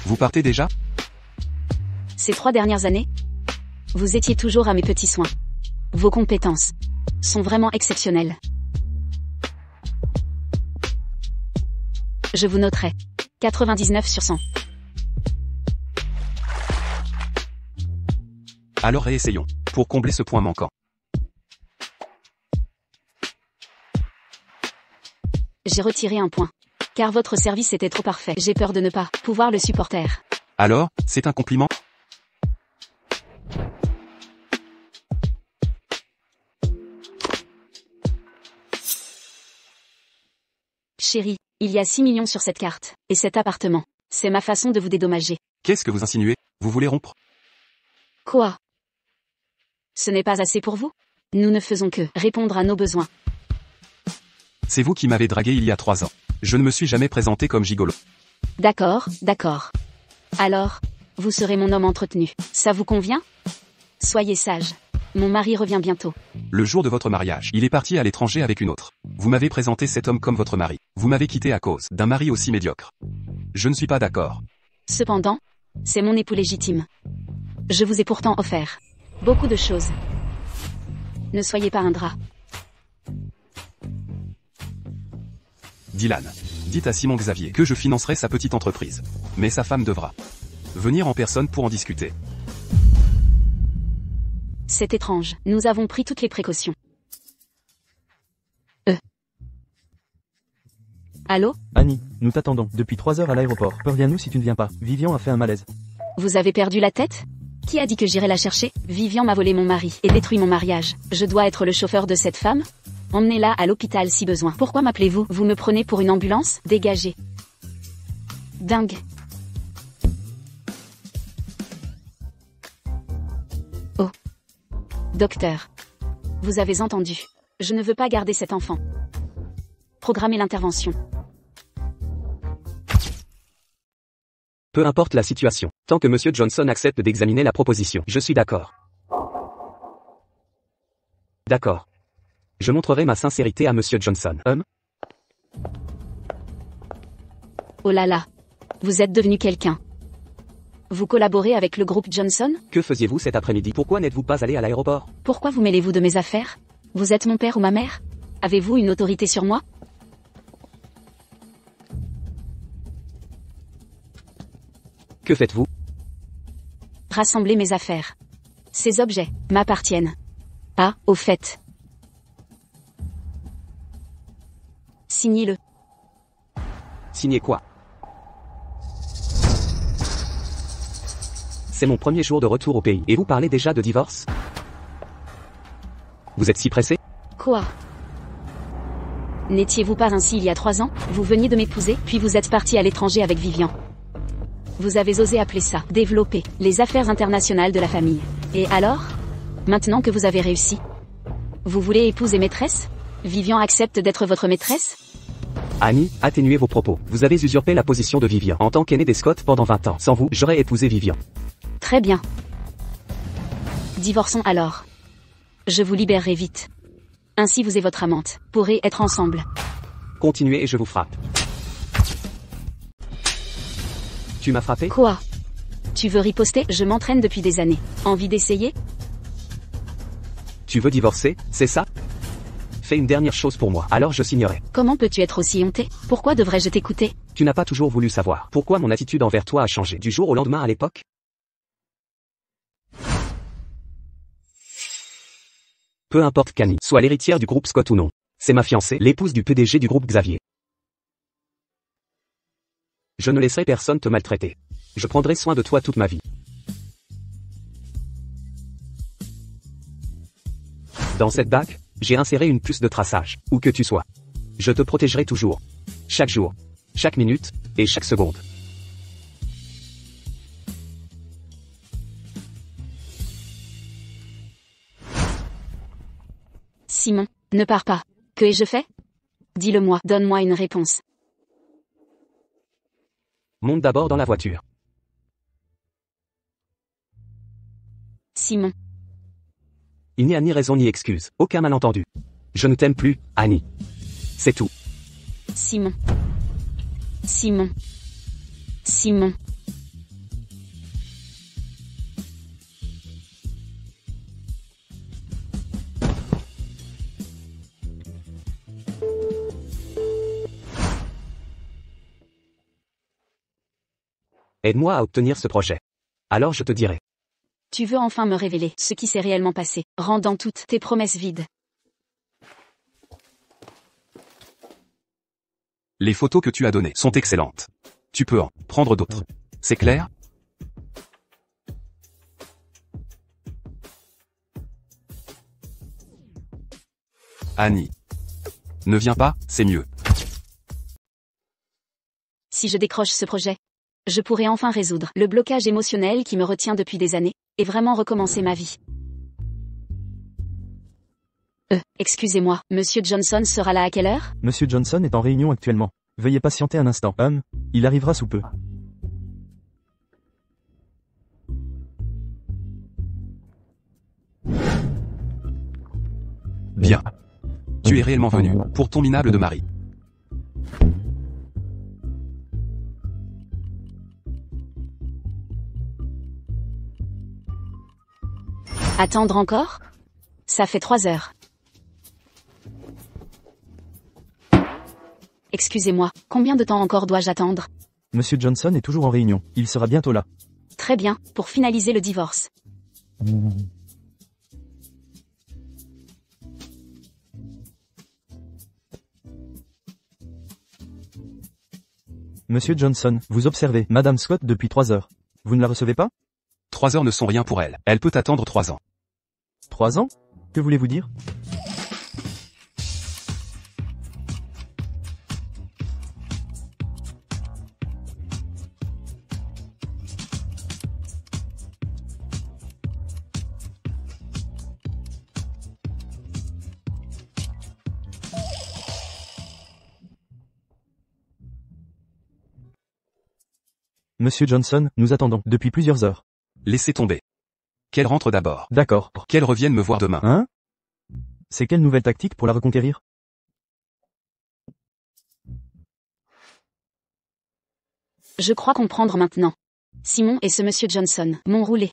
Vous partez déjà? Ces 3 dernières années, vous étiez toujours à mes petits soins. Vos compétences sont vraiment exceptionnelles. Je vous noterai 99 sur 100. Alors réessayons, pour combler ce point manquant. J'ai retiré un point. Car votre service était trop parfait. J'ai peur de ne pas pouvoir le supporter. Alors, c'est un compliment? Chérie, il y a 6 millions sur cette carte. Et cet appartement, c'est ma façon de vous dédommager. Qu'est-ce que vous insinuez? Vous voulez rompre? Quoi? Ce n'est pas assez pour vous? Nous ne faisons que répondre à nos besoins. C'est vous qui m'avez dragué il y a 3 ans. Je ne me suis jamais présenté comme gigolo. D'accord, d'accord. Alors, vous serez mon homme entretenu. Ça vous convient? Soyez sage. Mon mari revient bientôt. Le jour de votre mariage, il est parti à l'étranger avec une autre. Vous m'avez présenté cet homme comme votre mari. Vous m'avez quitté à cause d'un mari aussi médiocre. Je ne suis pas d'accord. Cependant, c'est mon époux légitime. Je vous ai pourtant offert beaucoup de choses. Ne soyez pas ingrat. Dylan, dites à Simon Xavier que je financerai sa petite entreprise. Mais sa femme devra venir en personne pour en discuter. C'est étrange. Nous avons pris toutes les précautions. Allô? Annie, nous t'attendons depuis 3 heures à l'aéroport. Préviens-nous si tu ne viens pas. Vivian a fait un malaise. Vous avez perdu la tête? Qui a dit que j'irais la chercher? Vivian m'a volé mon mari et détruit mon mariage. Je dois être le chauffeur de cette femme? Emmenez-la à l'hôpital si besoin. Pourquoi m'appelez-vous? Vous me prenez pour une ambulance? Dégagez. Dingue. Oh. Docteur. Vous avez entendu. Je ne veux pas garder cet enfant. Programmez l'intervention. Peu importe la situation, tant que Monsieur Johnson accepte d'examiner la proposition, je suis d'accord. D'accord. Je montrerai ma sincérité à Monsieur Johnson. Oh là là. Vous êtes devenu quelqu'un. Vous collaborez avec le groupe Johnson? Que faisiez-vous cet après-midi? Pourquoi n'êtes-vous pas allé à l'aéroport? Pourquoi vous mêlez-vous de mes affaires? Vous êtes mon père ou ma mère? Avez-vous une autorité sur moi? Que faites-vous? Rassembler mes affaires. Ces objets m'appartiennent. Ah, au fait. Signez-le. Signez quoi? C'est mon premier jour de retour au pays, et vous parlez déjà de divorce? Vous êtes si pressé? Quoi? N'étiez-vous pas ainsi il y a 3 ans? Vous veniez de m'épouser, puis vous êtes parti à l'étranger avec Vivian. Vous avez osé appeler ça « développer les affaires internationales de la famille ». Et alors? Maintenant que vous avez réussi, vous voulez épouser maîtresse? Vivian accepte d'être votre maîtresse? Annie, atténuez vos propos. Vous avez usurpé la position de Vivian en tant qu'aîné des Scott pendant 20 ans. Sans vous, j'aurais épousé Vivian. Très bien. Divorçons alors. Je vous libérerai vite. Ainsi vous et votre amante pourrez être ensemble. Continuez et je vous frappe. Tu m'as frappé? Quoi? Tu veux riposter? Je m'entraîne depuis des années. Envie d'essayer? Tu veux divorcer, c'est ça? Fais une dernière chose pour moi, alors je signerai. Comment peux-tu être aussi honté? Pourquoi devrais-je t'écouter? Tu n'as pas toujours voulu savoir. Pourquoi mon attitude envers toi a changé du jour au lendemain à l'époque? Peu importe qu'Annie soit l'héritière du groupe Scott ou non. C'est ma fiancée, l'épouse du PDG du groupe Xavier. Je ne laisserai personne te maltraiter. Je prendrai soin de toi toute ma vie. Dans cette bague, j'ai inséré une puce de traçage, où que tu sois. Je te protégerai toujours. Chaque jour, chaque minute, et chaque seconde. Simon, ne pars pas. Que ai-je fait? Dis-le-moi, donne-moi une réponse. Monte d'abord dans la voiture. Simon. Il n'y a ni raison ni excuse, aucun malentendu. Je ne t'aime plus, Annie. C'est tout. Simon. Simon. Simon. Aide-moi à obtenir ce projet. Alors je te dirai. Tu veux enfin me révéler ce qui s'est réellement passé, rendant toutes tes promesses vides. Les photos que tu as données sont excellentes. Tu peux en prendre d'autres. C'est clair? Annie. Ne viens pas, c'est mieux. Si je décroche ce projet, je pourrai enfin résoudre le blocage émotionnel qui me retient depuis des années, et vraiment recommencer ma vie. Excusez-moi, Monsieur Johnson sera là à quelle heure? Monsieur Johnson est en réunion actuellement. Veuillez patienter un instant. Il arrivera sous peu. Bien. Tu es réellement venu pour ton minable de mari. Attendre encore? Ça fait 3 heures. Excusez-moi, combien de temps encore dois-je attendre? Monsieur Johnson est toujours en réunion. Il sera bientôt là. Très bien, pour finaliser le divorce. Monsieur Johnson, vous observez Madame Scott depuis 3 heures. Vous ne la recevez pas? 3 heures ne sont rien pour elle. Elle peut attendre 3 ans. 3 ans? Que voulez-vous dire? Monsieur Johnson, nous attendons depuis plusieurs heures. Laissez tomber. Qu'elle rentre d'abord. D'accord. Qu'elle revienne me voir demain. Hein? C'est quelle nouvelle tactique pour la reconquérir? Je crois comprendre maintenant. Simon et ce Monsieur Johnson m'ont roulé.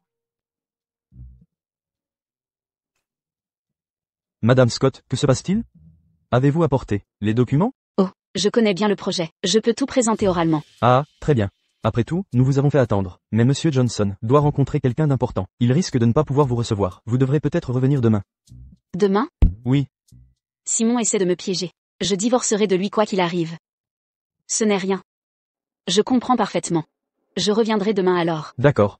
Madame Scott, que se passe-t-il? Avez-vous apporté les documents? Oh, je connais bien le projet. Je peux tout présenter oralement. Ah, très bien. Après tout, nous vous avons fait attendre. Mais Monsieur Johnson doit rencontrer quelqu'un d'important. Il risque de ne pas pouvoir vous recevoir. Vous devrez peut-être revenir demain. Demain? Oui. Simon essaie de me piéger. Je divorcerai de lui quoi qu'il arrive. Ce n'est rien. Je comprends parfaitement. Je reviendrai demain alors. D'accord.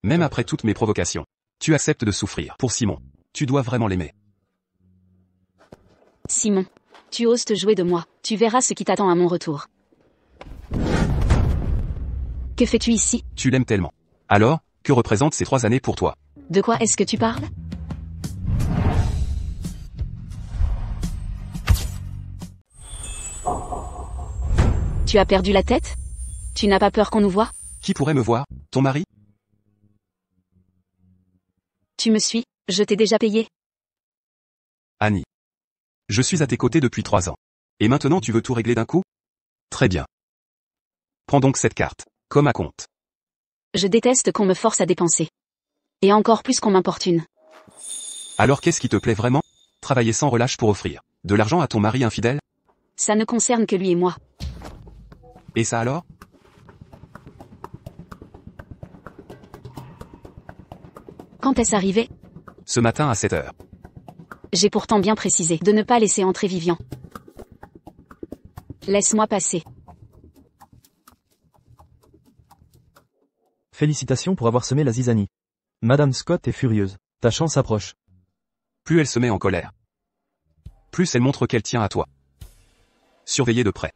Même après toutes mes provocations, tu acceptes de souffrir pour Simon. Tu dois vraiment l'aimer. Simon, tu oses te jouer de moi. Tu verras ce qui t'attend à mon retour. Que fais-tu ici? Tu l'aimes tellement. Alors, que représentent ces 3 années pour toi? De quoi est-ce que tu parles? Tu as perdu la tête? Tu n'as pas peur qu'on nous voie? Qui pourrait me voir? Ton mari? Tu me suis? Je t'ai déjà payé. Annie. Je suis à tes côtés depuis 3 ans. Et maintenant tu veux tout régler d'un coup? Très bien. Prends donc cette carte, comme à compte. Je déteste qu'on me force à dépenser. Et encore plus qu'on m'importune. Alors qu'est-ce qui te plaît vraiment? Travailler sans relâche pour offrir de l'argent à ton mari infidèle? Ça ne concerne que lui et moi. Et ça alors? Quand est-ce arrivé? Ce matin à 7 heures. J'ai pourtant bien précisé de ne pas laisser entrer Vivian. Laisse-moi passer. Félicitations pour avoir semé la zizanie. Madame Scott est furieuse. Ta chance approche. Plus elle se met en colère, plus elle montre qu'elle tient à toi. Surveillez de près.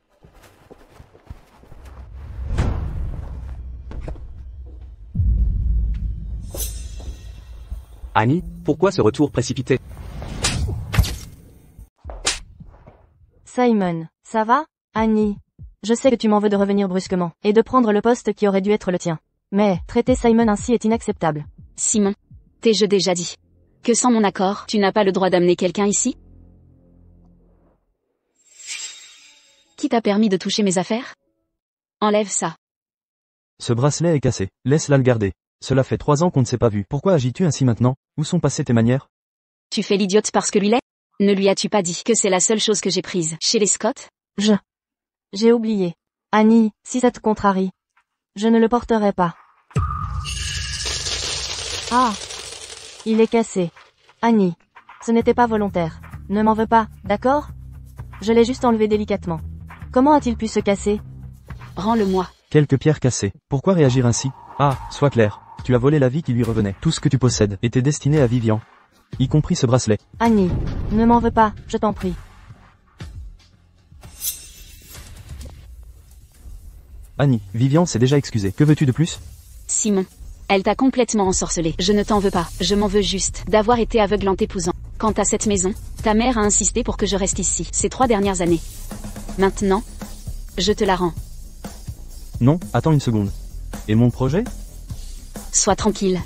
Annie, pourquoi ce retour précipité? Simon, ça va? Annie. Je sais que tu m'en veux de revenir brusquement, et de prendre le poste qui aurait dû être le tien. Mais, traiter Simon ainsi est inacceptable. Simon, t'ai-je déjà dit que sans mon accord, tu n'as pas le droit d'amener quelqu'un ici? Qui t'a permis de toucher mes affaires? Enlève ça. Ce bracelet est cassé. Laisse-la le garder. Cela fait 3 ans qu'on ne s'est pas vu. Pourquoi agis-tu ainsi maintenant? Où sont passées tes manières? Tu fais l'idiote parce que lui l'est? Ne lui as-tu pas dit que c'est la seule chose que j'ai prise chez les Scott? J'ai oublié. Annie, si ça te contrarie. Je ne le porterai pas. Ah! Il est cassé. Annie. Ce n'était pas volontaire. Ne m'en veux pas, d'accord? Je l'ai juste enlevé délicatement. Comment a-t-il pu se casser? Rends-le-moi. Quelques pierres cassées. Pourquoi réagir ainsi? Ah, sois clair. Tu as volé la vie qui lui revenait. Tout ce que tu possèdes était destiné à Vivian. Y compris ce bracelet. Annie. Ne m'en veux pas, je t'en prie. Annie, Vivian s'est déjà excusée. Que veux-tu de plus? Simon. Elle t'a complètement ensorcelé. Je ne t'en veux pas, je m'en veux juste d'avoir été aveugle en t'épousant. Quant à cette maison, ta mère a insisté pour que je reste ici ces 3 dernières années. Maintenant, je te la rends. Non, attends une seconde. Et mon projet? Sois tranquille.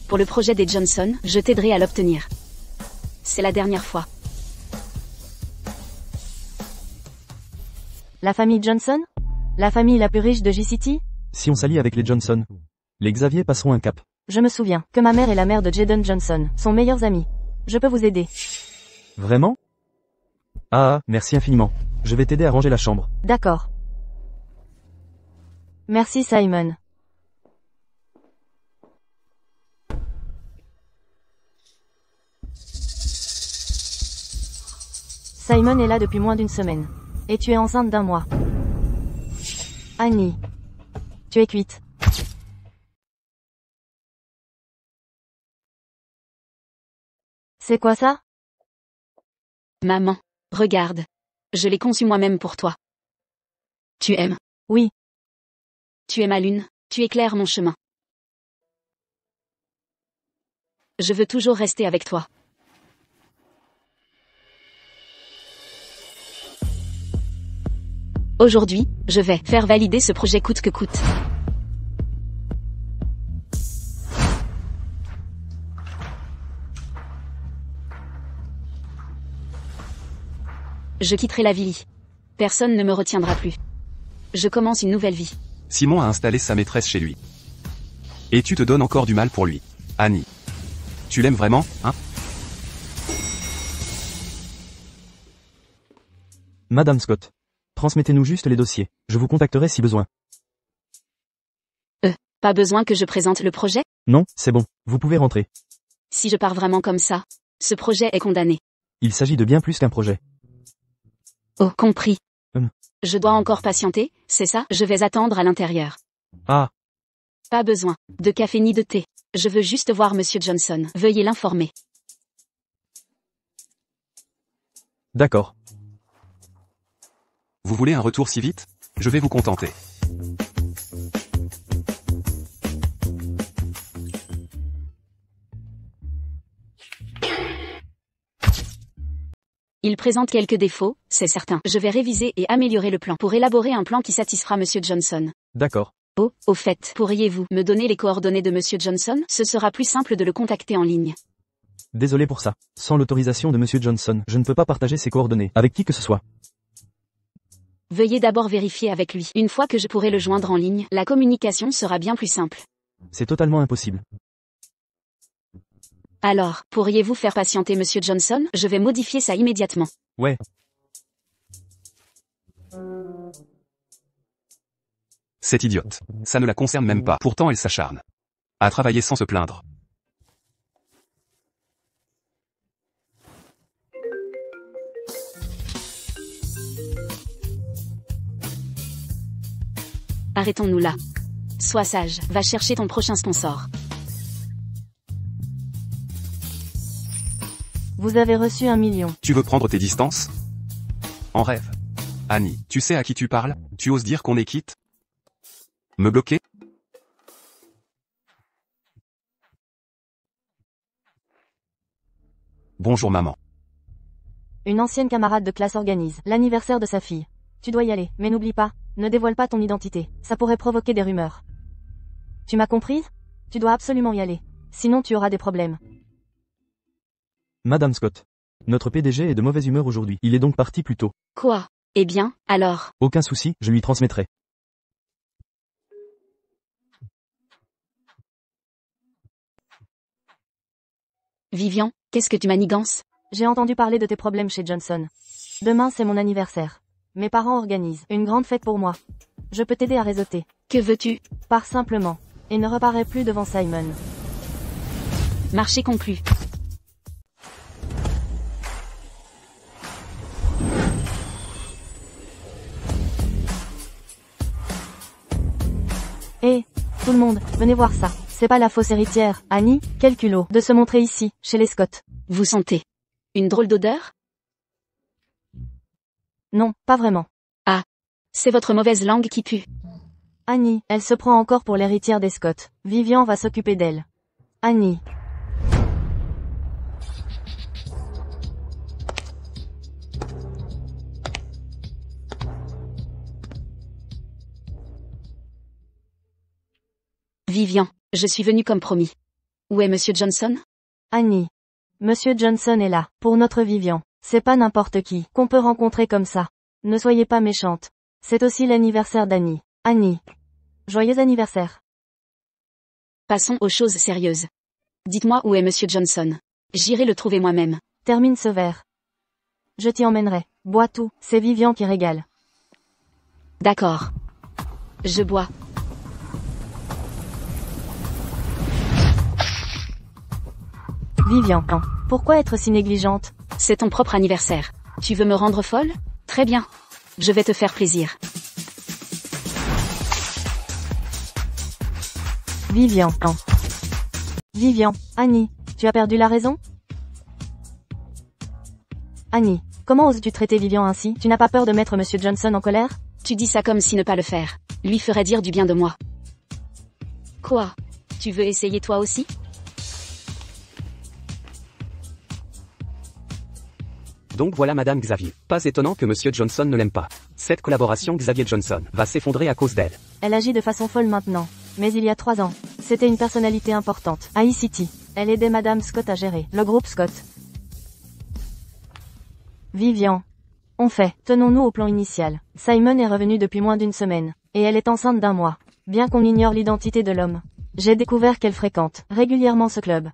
Pour le projet des Johnson, je t'aiderai à l'obtenir. C'est la dernière fois. La famille Johnson? La famille la plus riche de J-City? Si on s'allie avec les Johnson, les Xavier passeront un cap. Je me souviens que ma mère et la mère de Jaden Johnson sont meilleures amies. Je peux vous aider. Vraiment? Ah, merci infiniment. Je vais t'aider à ranger la chambre. D'accord. Merci Simon. Simon est là depuis moins d'une semaine. Et tu es enceinte d'1 mois. Annie. Tu es cuite. C'est quoi ça? Maman, regarde. Je l'ai conçu moi-même pour toi. Tu aimes? Oui. Tu es ma lune, tu éclaires mon chemin. Je veux toujours rester avec toi. Aujourd'hui, je vais faire valider ce projet coûte que coûte. Je quitterai la ville. Personne ne me retiendra plus. Je commence une nouvelle vie. Simon a installé sa maîtresse chez lui. Et tu te donnes encore du mal pour lui. Annie. Tu l'aimes vraiment, hein? Madame Scott. Transmettez-nous juste les dossiers. Je vous contacterai si besoin. Pas besoin que je présente le projet? Non, c'est bon. Vous pouvez rentrer. Si je pars vraiment comme ça, ce projet est condamné. Il s'agit de bien plus qu'un projet. Oh, compris. Hum. Je dois encore patienter, c'est ça? Je vais attendre à l'intérieur. Ah, Pas besoin de café ni de thé. Je veux juste voir Monsieur Johnson. Veuillez l'informer. d'accord. Vous voulez un retour si vite? Je vais vous contenter. Il présente quelques défauts, c'est certain. Je vais réviser et améliorer le plan pour élaborer un plan qui satisfera Monsieur Johnson. D'accord. Oh, au fait, pourriez-vous me donner les coordonnées de Monsieur Johnson? Ce sera plus simple de le contacter en ligne. Désolé pour ça. Sans l'autorisation de Monsieur Johnson, je ne peux pas partager ses coordonnées avec qui que ce soit. Veuillez d'abord vérifier avec lui. Une fois que je pourrai le joindre en ligne, la communication sera bien plus simple. C'est totalement impossible. Alors, pourriez-vous faire patienter Monsieur Johnson? Je vais modifier ça immédiatement. Ouais. Cette idiote. Ça ne la concerne même pas. Pourtant elle s'acharne à travailler sans se plaindre. Arrêtons-nous là. Sois sage, va chercher ton prochain sponsor. Vous avez reçu 1 million. Tu veux prendre tes distances? En rêve. Annie, tu sais à qui tu parles? Tu oses dire qu'on est quitte? Me bloquer? Bonjour maman. Une ancienne camarade de classe organise l'anniversaire de sa fille. Tu dois y aller, mais n'oublie pas, ne dévoile pas ton identité. Ça pourrait provoquer des rumeurs. Tu m'as comprise? Tu dois absolument y aller. Sinon tu auras des problèmes. Madame Scott. Notre PDG est de mauvaise humeur aujourd'hui. Il est donc parti plus tôt. Quoi? Eh bien, alors. Aucun souci, je lui transmettrai. Vivian, Qu'est-ce que tu manigances? J'ai entendu parler de tes problèmes chez Johnson. Demain c'est mon anniversaire. Mes parents organisent une grande fête pour moi. Je peux t'aider à réseauter. Que veux-tu? Pars simplement. Et ne reparais plus devant Simon. Marché conclu. Hé, tout le monde, venez voir ça. C'est pas la fausse héritière, Annie, quel culot, de se montrer ici, chez les Scott. Vous sentez une drôle d'odeur? Non, pas vraiment. C'est votre mauvaise langue qui pue. Annie, elle se prend encore pour l'héritière des Scott. Vivian va s'occuper d'elle. Annie. Vivian, je suis venue comme promis. Où est Monsieur Johnson? Annie. Monsieur Johnson est là, pour notre Vivian. C'est pas n'importe qui qu'on peut rencontrer comme ça. Ne soyez pas méchante. C'est aussi l'anniversaire d'Annie. Annie. Joyeux anniversaire. Passons aux choses sérieuses. Dites-moi où est Monsieur Johnson. J'irai le trouver moi-même. Termine ce verre. Je t'y emmènerai. Bois tout, c'est Vivian qui régale. D'accord. Je bois. Vivian, pourquoi être si négligente? C'est ton propre anniversaire. Tu veux me rendre folle? Très bien. Je vais te faire plaisir. Vivian, Vivian, Annie, tu as perdu la raison? Annie, comment oses-tu traiter Vivian ainsi? Tu n'as pas peur de mettre Monsieur Johnson en colère? Tu dis ça comme si ne pas le faire lui ferait dire du bien de moi. Quoi? Tu veux essayer toi aussi? Donc voilà Madame Xavier. Pas étonnant que Monsieur Johnson ne l'aime pas. Cette collaboration Xavier-Johnson va s'effondrer à cause d'elle. Elle agit de façon folle maintenant. Mais il y a 3 ans, c'était une personnalité importante. À E-City, elle aidait Madame Scott à gérer le groupe Scott. Vivian. On fait, tenons-nous au plan initial. Simon est revenu depuis moins d'1 semaine. Et elle est enceinte d'1 mois. Bien qu'on ignore l'identité de l'homme. J'ai découvert qu'elle fréquente régulièrement ce club.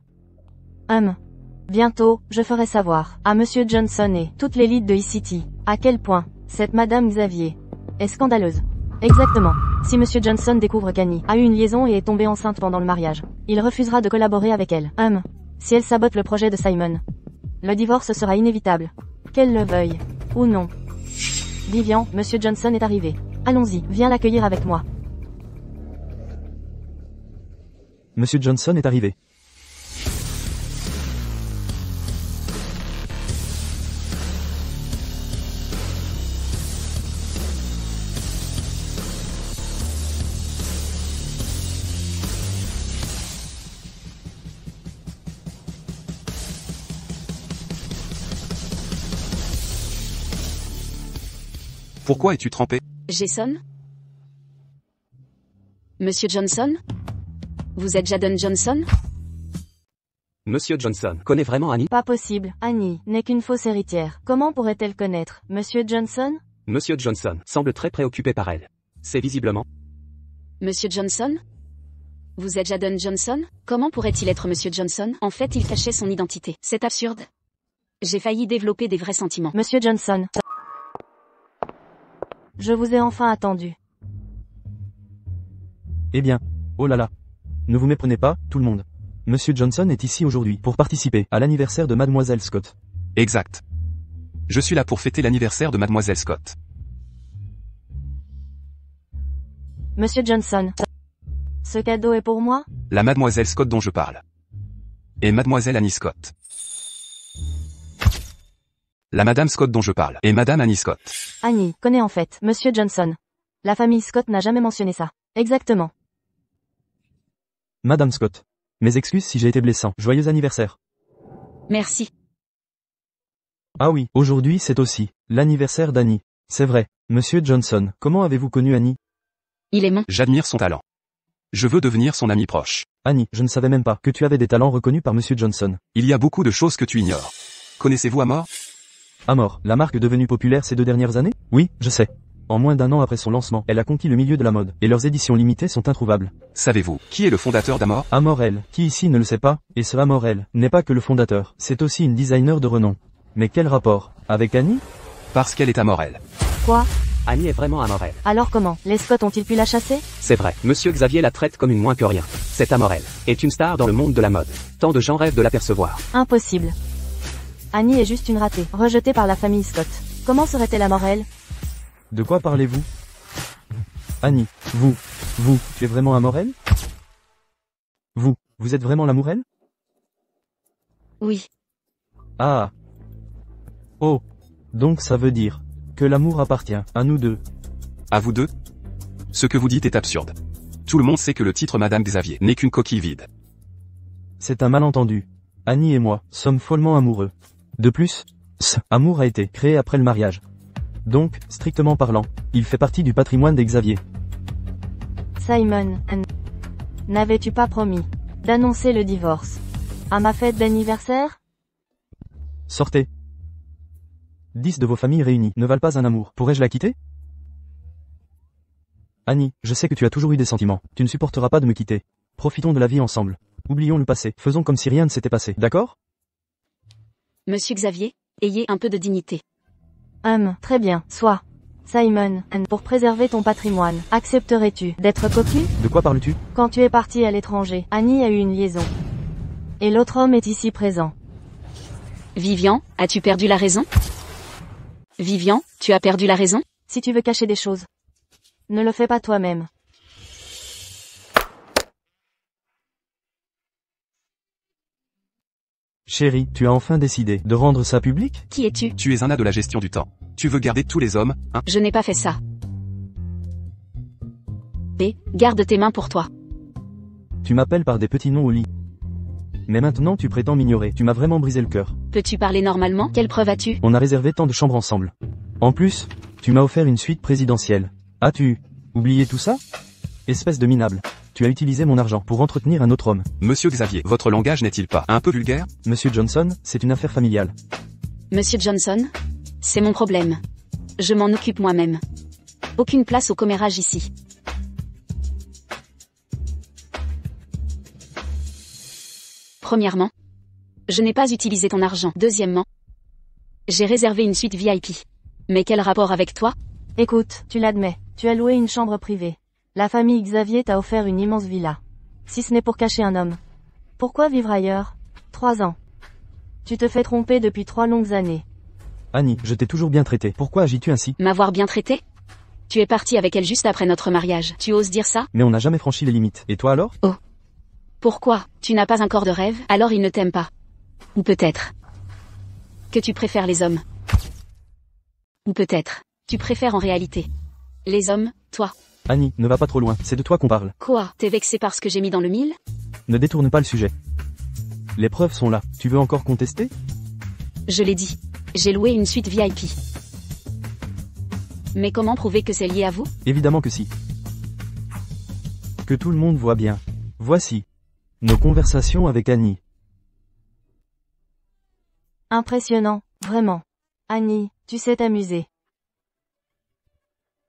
Bientôt, je ferai savoir à Monsieur Johnson et toute l'élite de E-City à quel point cette Madame Xavier est scandaleuse. Exactement. Si Monsieur Johnson découvre qu'Annie a eu une liaison et est tombée enceinte pendant le mariage, il refusera de collaborer avec elle. Si elle sabote le projet de Simon, le divorce sera inévitable. Qu'elle le veuille ou non. Vivian, Monsieur Johnson est arrivé. Allons-y, viens l'accueillir avec moi. Monsieur Johnson est arrivé. Pourquoi es-tu trempé? Jason? Monsieur Johnson? Vous êtes Jadon Johnson? Monsieur Johnson connaît vraiment Annie? Pas possible, Annie n'est qu'une fausse héritière. Comment pourrait-elle connaître Monsieur Johnson? Monsieur Johnson semble très préoccupé par elle. C'est visiblement... Monsieur Johnson? Vous êtes Jadon Johnson? Comment pourrait-il être Monsieur Johnson? En fait, il cachait son identité. C'est absurde. J'ai failli développer des vrais sentiments. Monsieur Johnson. Je vous ai enfin attendu. Eh bien, oh là là. Ne vous méprenez pas, tout le monde. Monsieur Johnson est ici aujourd'hui pour participer à l'anniversaire de Mademoiselle Scott. Exact. Je suis là pour fêter l'anniversaire de Mademoiselle Scott. Monsieur Johnson. Ce cadeau est pour moi? La Mademoiselle Scott dont je parle. Et Mademoiselle Annie Scott. La Madame Scott dont je parle. Et Madame Annie Scott. Annie connaît en fait Monsieur Johnson. La famille Scott n'a jamais mentionné ça. Exactement. Madame Scott. Mes excuses si j'ai été blessant. Joyeux anniversaire. Merci. Ah oui, aujourd'hui c'est aussi l'anniversaire d'Annie. C'est vrai. Monsieur Johnson, comment avez-vous connu Annie? Il est mon. J'admire son talent. Je veux devenir son ami proche. Annie, je ne savais même pas que tu avais des talents reconnus par Monsieur Johnson. Il y a beaucoup de choses que tu ignores. Connaissez-vous Amor? Amor, la marque devenue populaire ces 2 dernières années? Oui, je sais. En moins d'1 an après son lancement, elle a conquis le milieu de la mode, et leurs éditions limitées sont introuvables. Savez-vous qui est le fondateur d'Amor? Amorel, qui ici ne le sait pas, et ce Amorel n'est pas que le fondateur, c'est aussi une designer de renom. Mais quel rapport? Avec Annie? Parce qu'elle est Amorel. Quoi? Annie est vraiment amorelle. Alors comment? Les Scott ont-ils pu la chasser? C'est vrai, Monsieur Xavier la traite comme une moins que rien. Cette amorelle est une star dans le monde de la mode. Tant de gens rêvent de l'apercevoir. Impossible. Annie est juste une ratée, rejetée par la famille Scott. Comment serait-elle Amorel? De quoi parlez-vous? Annie, tu es vraiment Amorel? Vous êtes vraiment l'amourelle? Oui. Ah. Oh. Donc ça veut dire que l'amour appartient à nous deux. À vous deux? Ce que vous dites est absurde. Tout le monde sait que le titre Madame Xavier n'est qu'une coquille vide. C'est un malentendu. Annie et moi sommes follement amoureux. De plus, ce amour a été créé après le mariage. Donc, strictement parlant, il fait partie du patrimoine des Xavier. Simon, n'avais-tu pas promis d'annoncer le divorce à ma fête d'anniversaire? Sortez. 10 de vos familles réunies ne valent pas un amour. Pourrais-je la quitter? Annie, je sais que tu as toujours eu des sentiments. Tu ne supporteras pas de me quitter. Profitons de la vie ensemble. Oublions le passé. Faisons comme si rien ne s'était passé. D'accord? Monsieur Xavier, ayez un peu de dignité. Très bien, soit. Simon, pour préserver ton patrimoine, accepterais-tu d'être cocu? De quoi parles-tu? Quand tu es parti à l'étranger, Annie a eu une liaison. Et l'autre homme est ici présent. Vivian, as-tu perdu la raison? Vivian, tu as perdu la raison? Si tu veux cacher des choses, ne le fais pas toi-même. Chérie, tu as enfin décidé de rendre ça public? Qui es-tu? Tu es un as de la gestion du temps. Tu veux garder tous les hommes, hein? Je n'ai pas fait ça. B, garde tes mains pour toi. Tu m'appelles par des petits noms au lit. Mais maintenant tu prétends m'ignorer. Tu m'as vraiment brisé le cœur. Peux-tu parler normalement? Quelle preuve as-tu? On a réservé tant de chambres ensemble. En plus, tu m'as offert une suite présidentielle. As-tu oublié tout ça? Espèce de minable. Tu as utilisé mon argent pour entretenir un autre homme. Monsieur Xavier, votre langage n'est-il pas un peu vulgaire? Monsieur Johnson, c'est une affaire familiale. Monsieur Johnson? C'est mon problème. Je m'en occupe moi-même. Aucune place au commérage ici. Premièrement, je n'ai pas utilisé ton argent. Deuxièmement, j'ai réservé une suite VIP. Mais quel rapport avec toi? Écoute, tu l'admets, tu as loué une chambre privée. La famille Xavier t'a offert une immense villa. Si ce n'est pour cacher un homme. Pourquoi vivre ailleurs? 3 ans. Tu te fais tromper depuis 3 longues années. Annie, je t'ai toujours bien traité. Pourquoi agis-tu ainsi? M'avoir bien traité? Tu es parti avec elle juste après notre mariage. Tu oses dire ça? Mais on n'a jamais franchi les limites. Et toi alors? Oh. Pourquoi? Tu n'as pas un corps de rêve? Alors il ne t'aime pas. Ou peut-être que tu préfères les hommes. Ou peut-être tu préfères en réalité les hommes, toi. Annie, ne va pas trop loin. C'est de toi qu'on parle. Quoi? T'es vexé par ce que j'ai mis dans le mille? Ne détourne pas le sujet. Les preuves sont là. Tu veux encore contester? Je l'ai dit. J'ai loué une suite VIP. Mais comment prouver que c'est lié à vous? Évidemment que si. Que tout le monde voit bien. Voici nos conversations avec Annie. Impressionnant, vraiment. Annie, tu sais t'amuser.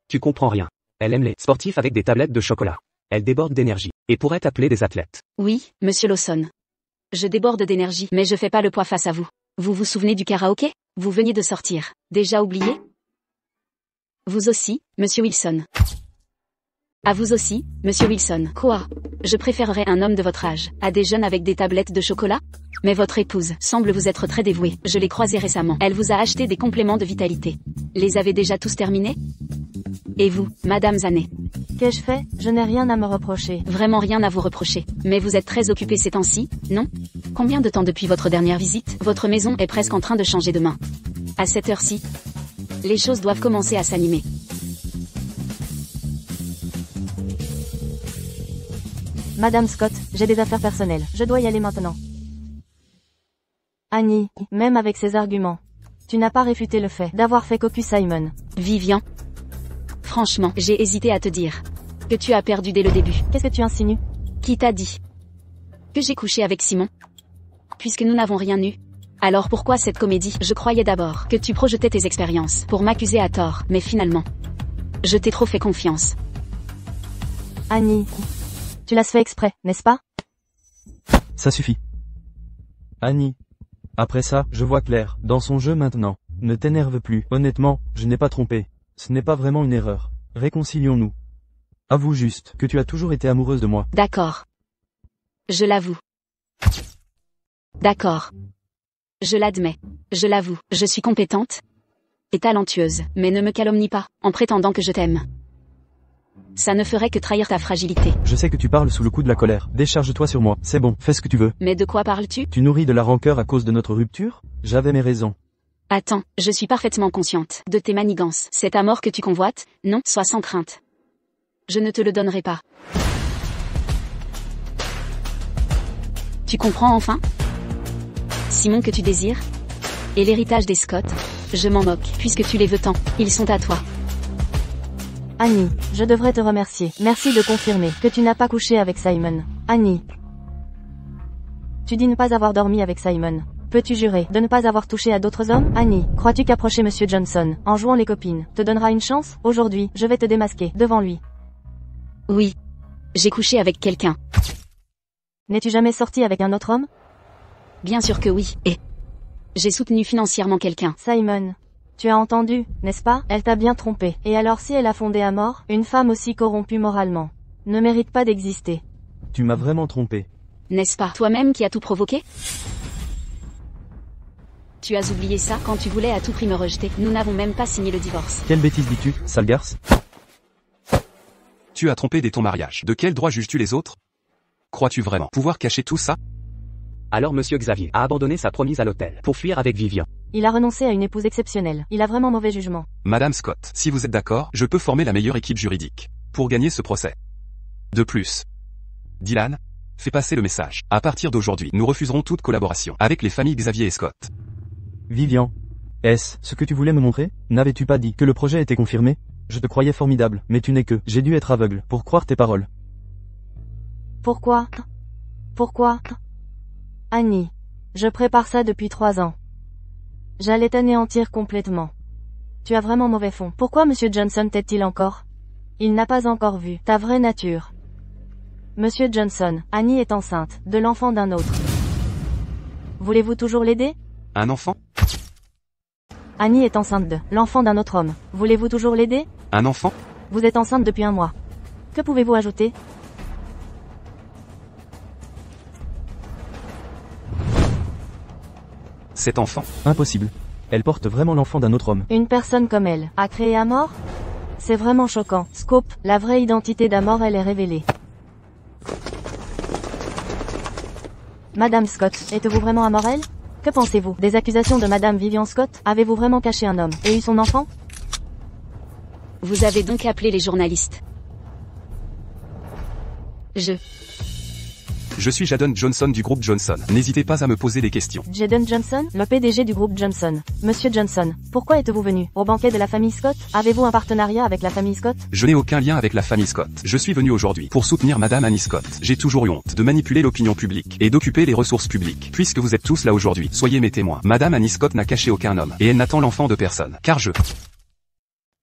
Tu comprends rien. Elle aime les sportifs avec des tablettes de chocolat. Elle déborde d'énergie, et pourrait appeler des athlètes. Oui, monsieur Lawson. Je déborde d'énergie, mais je fais pas le poids face à vous. Vous vous souvenez du karaoké? Vous veniez de sortir. Déjà oublié? Vous aussi, monsieur Wilson. À vous aussi, monsieur Wilson. Quoi? Je préférerais un homme de votre âge, à des jeunes avec des tablettes de chocolat? Mais votre épouse semble vous être très dévouée. Je l'ai croisée récemment. Elle vous a acheté des compléments de vitalité. Les avez déjà tous terminés? Et vous, madame Zanet? Qu'ai-je fait? Je n'ai rien à me reprocher. Vraiment rien à vous reprocher. Mais vous êtes très occupé ces temps-ci, non? Combien de temps depuis votre dernière visite? Votre maison est presque en train de changer de main. À cette heure-ci, les choses doivent commencer à s'animer. Madame Scott, j'ai des affaires personnelles. Je dois y aller maintenant. Annie, même avec ces arguments, tu n'as pas réfuté le fait d'avoir fait cocu Simon. Vivian. Franchement, j'ai hésité à te dire que tu as perdu dès le début. Qu'est-ce que tu insinues? Qui t'a dit que j'ai couché avec Simon? Puisque nous n'avons rien eu. Alors pourquoi cette comédie? Je croyais d'abord que tu projetais tes expériences pour m'accuser à tort, mais finalement, Je t'ai trop fait confiance. Annie. Tu l'as fait exprès, n'est-ce pas? Ça suffit. Annie. Après ça, je vois clair, dans son jeu maintenant. Ne t'énerve plus. Honnêtement, je n'ai pas trompé. Ce n'est pas vraiment une erreur. Réconcilions-nous. Avoue juste que tu as toujours été amoureuse de moi. D'accord. Je l'avoue. D'accord. Je l'admets. Je l'avoue. Je suis compétente et talentueuse, mais ne me calomnie pas, en prétendant que je t'aime. Ça ne ferait que trahir ta fragilité. Je sais que tu parles sous le coup de la colère. Décharge-toi sur moi. C'est bon, fais ce que tu veux. Mais de quoi parles-tu? Tu nourris de la rancœur à cause de notre rupture? J'avais mes raisons. Attends, je suis parfaitement consciente de tes manigances. Cet amour que tu convoites, non, sois sans crainte. Je ne te le donnerai pas. Tu comprends enfin? Simon que tu désires? Et l'héritage des Scott? Je m'en moque, puisque tu les veux tant. Ils sont à toi. Annie, je devrais te remercier. Merci de confirmer que tu n'as pas couché avec Simon. Annie. Tu dis ne pas avoir dormi avec Simon. Peux-tu jurer de ne pas avoir touché à d'autres hommes? Annie, crois-tu qu'approcher Monsieur Johnson, en jouant les copines, te donnera une chance? Aujourd'hui, je vais te démasquer, devant lui. Oui. J'ai couché avec quelqu'un. N'es-tu jamais sorti avec un autre homme? Bien sûr que oui, et j'ai soutenu financièrement quelqu'un. Simon. Tu as entendu, n'est-ce pas? Elle t'a bien trompé. Et alors si elle a fondé à mort, une femme aussi corrompue moralement ne mérite pas d'exister. Tu m'as vraiment trompé. N'est-ce pas toi-même qui as tout provoqué? Tu as oublié ça quand tu voulais à tout prix me rejeter. Nous n'avons même pas signé le divorce. Quelle bêtise dis-tu, sale garce? Tu as trompé dès ton mariage. De quel droit juges-tu les autres? Crois-tu vraiment pouvoir cacher tout ça? Alors monsieur Xavier a abandonné sa promise à l'hôtel pour fuir avec Vivian. Il a renoncé à une épouse exceptionnelle. Il a vraiment mauvais jugement. Madame Scott, si vous êtes d'accord, je peux former la meilleure équipe juridique pour gagner ce procès. De plus, Dylan, fais passer le message. À partir d'aujourd'hui, nous refuserons toute collaboration avec les familles Xavier et Scott. Vivian. Est-ce ce que tu voulais me montrer? N'avais-tu pas dit que le projet était confirmé? Je te croyais formidable, mais tu n'es que... J'ai dû être aveugle pour croire tes paroles. Pourquoi? Pourquoi? Annie. Je prépare ça depuis 3 ans. J'allais t'anéantir complètement. Tu as vraiment mauvais fond. Pourquoi Monsieur Johnson t'aide-t-il encore? Il n'a pas encore vu ta vraie nature. Monsieur Johnson, Annie est enceinte de l'enfant d'un autre. Voulez-vous toujours l'aider? Un enfant? Annie est enceinte de l'enfant d'un autre homme. Voulez-vous toujours l'aider? Un enfant? Vous êtes enceinte depuis 1 mois. Que pouvez-vous ajouter? Cet enfant? Impossible. Elle porte vraiment l'enfant d'un autre homme. Une personne comme elle a créé Amor? C'est vraiment choquant. Scope, la vraie identité d'Amor elle est révélée. Madame Scott, êtes-vous vraiment Amorelle? Que pensez-vous des accusations de Madame Vivian Scott? Avez-vous vraiment caché un homme et eu son enfant? Vous avez donc appelé les journalistes. Je suis Jadon Johnson du groupe Johnson. N'hésitez pas à me poser des questions. Jadon Johnson, le PDG du groupe Johnson. Monsieur Johnson, pourquoi êtes-vous venu au banquet de la famille Scott? Avez-vous un partenariat avec la famille Scott? Je n'ai aucun lien avec la famille Scott. Je suis venu aujourd'hui pour soutenir Madame Annie Scott. J'ai toujours eu honte de manipuler l'opinion publique et d'occuper les ressources publiques. Puisque vous êtes tous là aujourd'hui, soyez mes témoins. Madame Annie Scott n'a caché aucun homme et elle n'attend l'enfant de personne.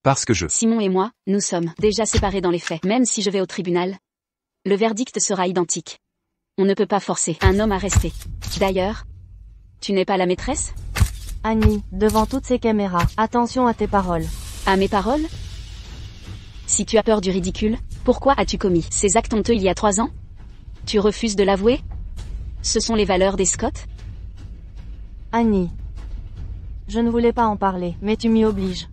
Parce que Simon et moi, nous sommes déjà séparés dans les faits. Même si je vais au tribunal, le verdict sera identique. On ne peut pas forcer un homme à rester. D'ailleurs, tu n'es pas la maîtresse? Annie, devant toutes ces caméras, attention à tes paroles. À mes paroles? Si tu as peur du ridicule, pourquoi as-tu commis ces actes honteux il y a 3 ans? Tu refuses de l'avouer? Ce sont les valeurs des Scott? Annie. Je ne voulais pas en parler, mais tu m'y obliges.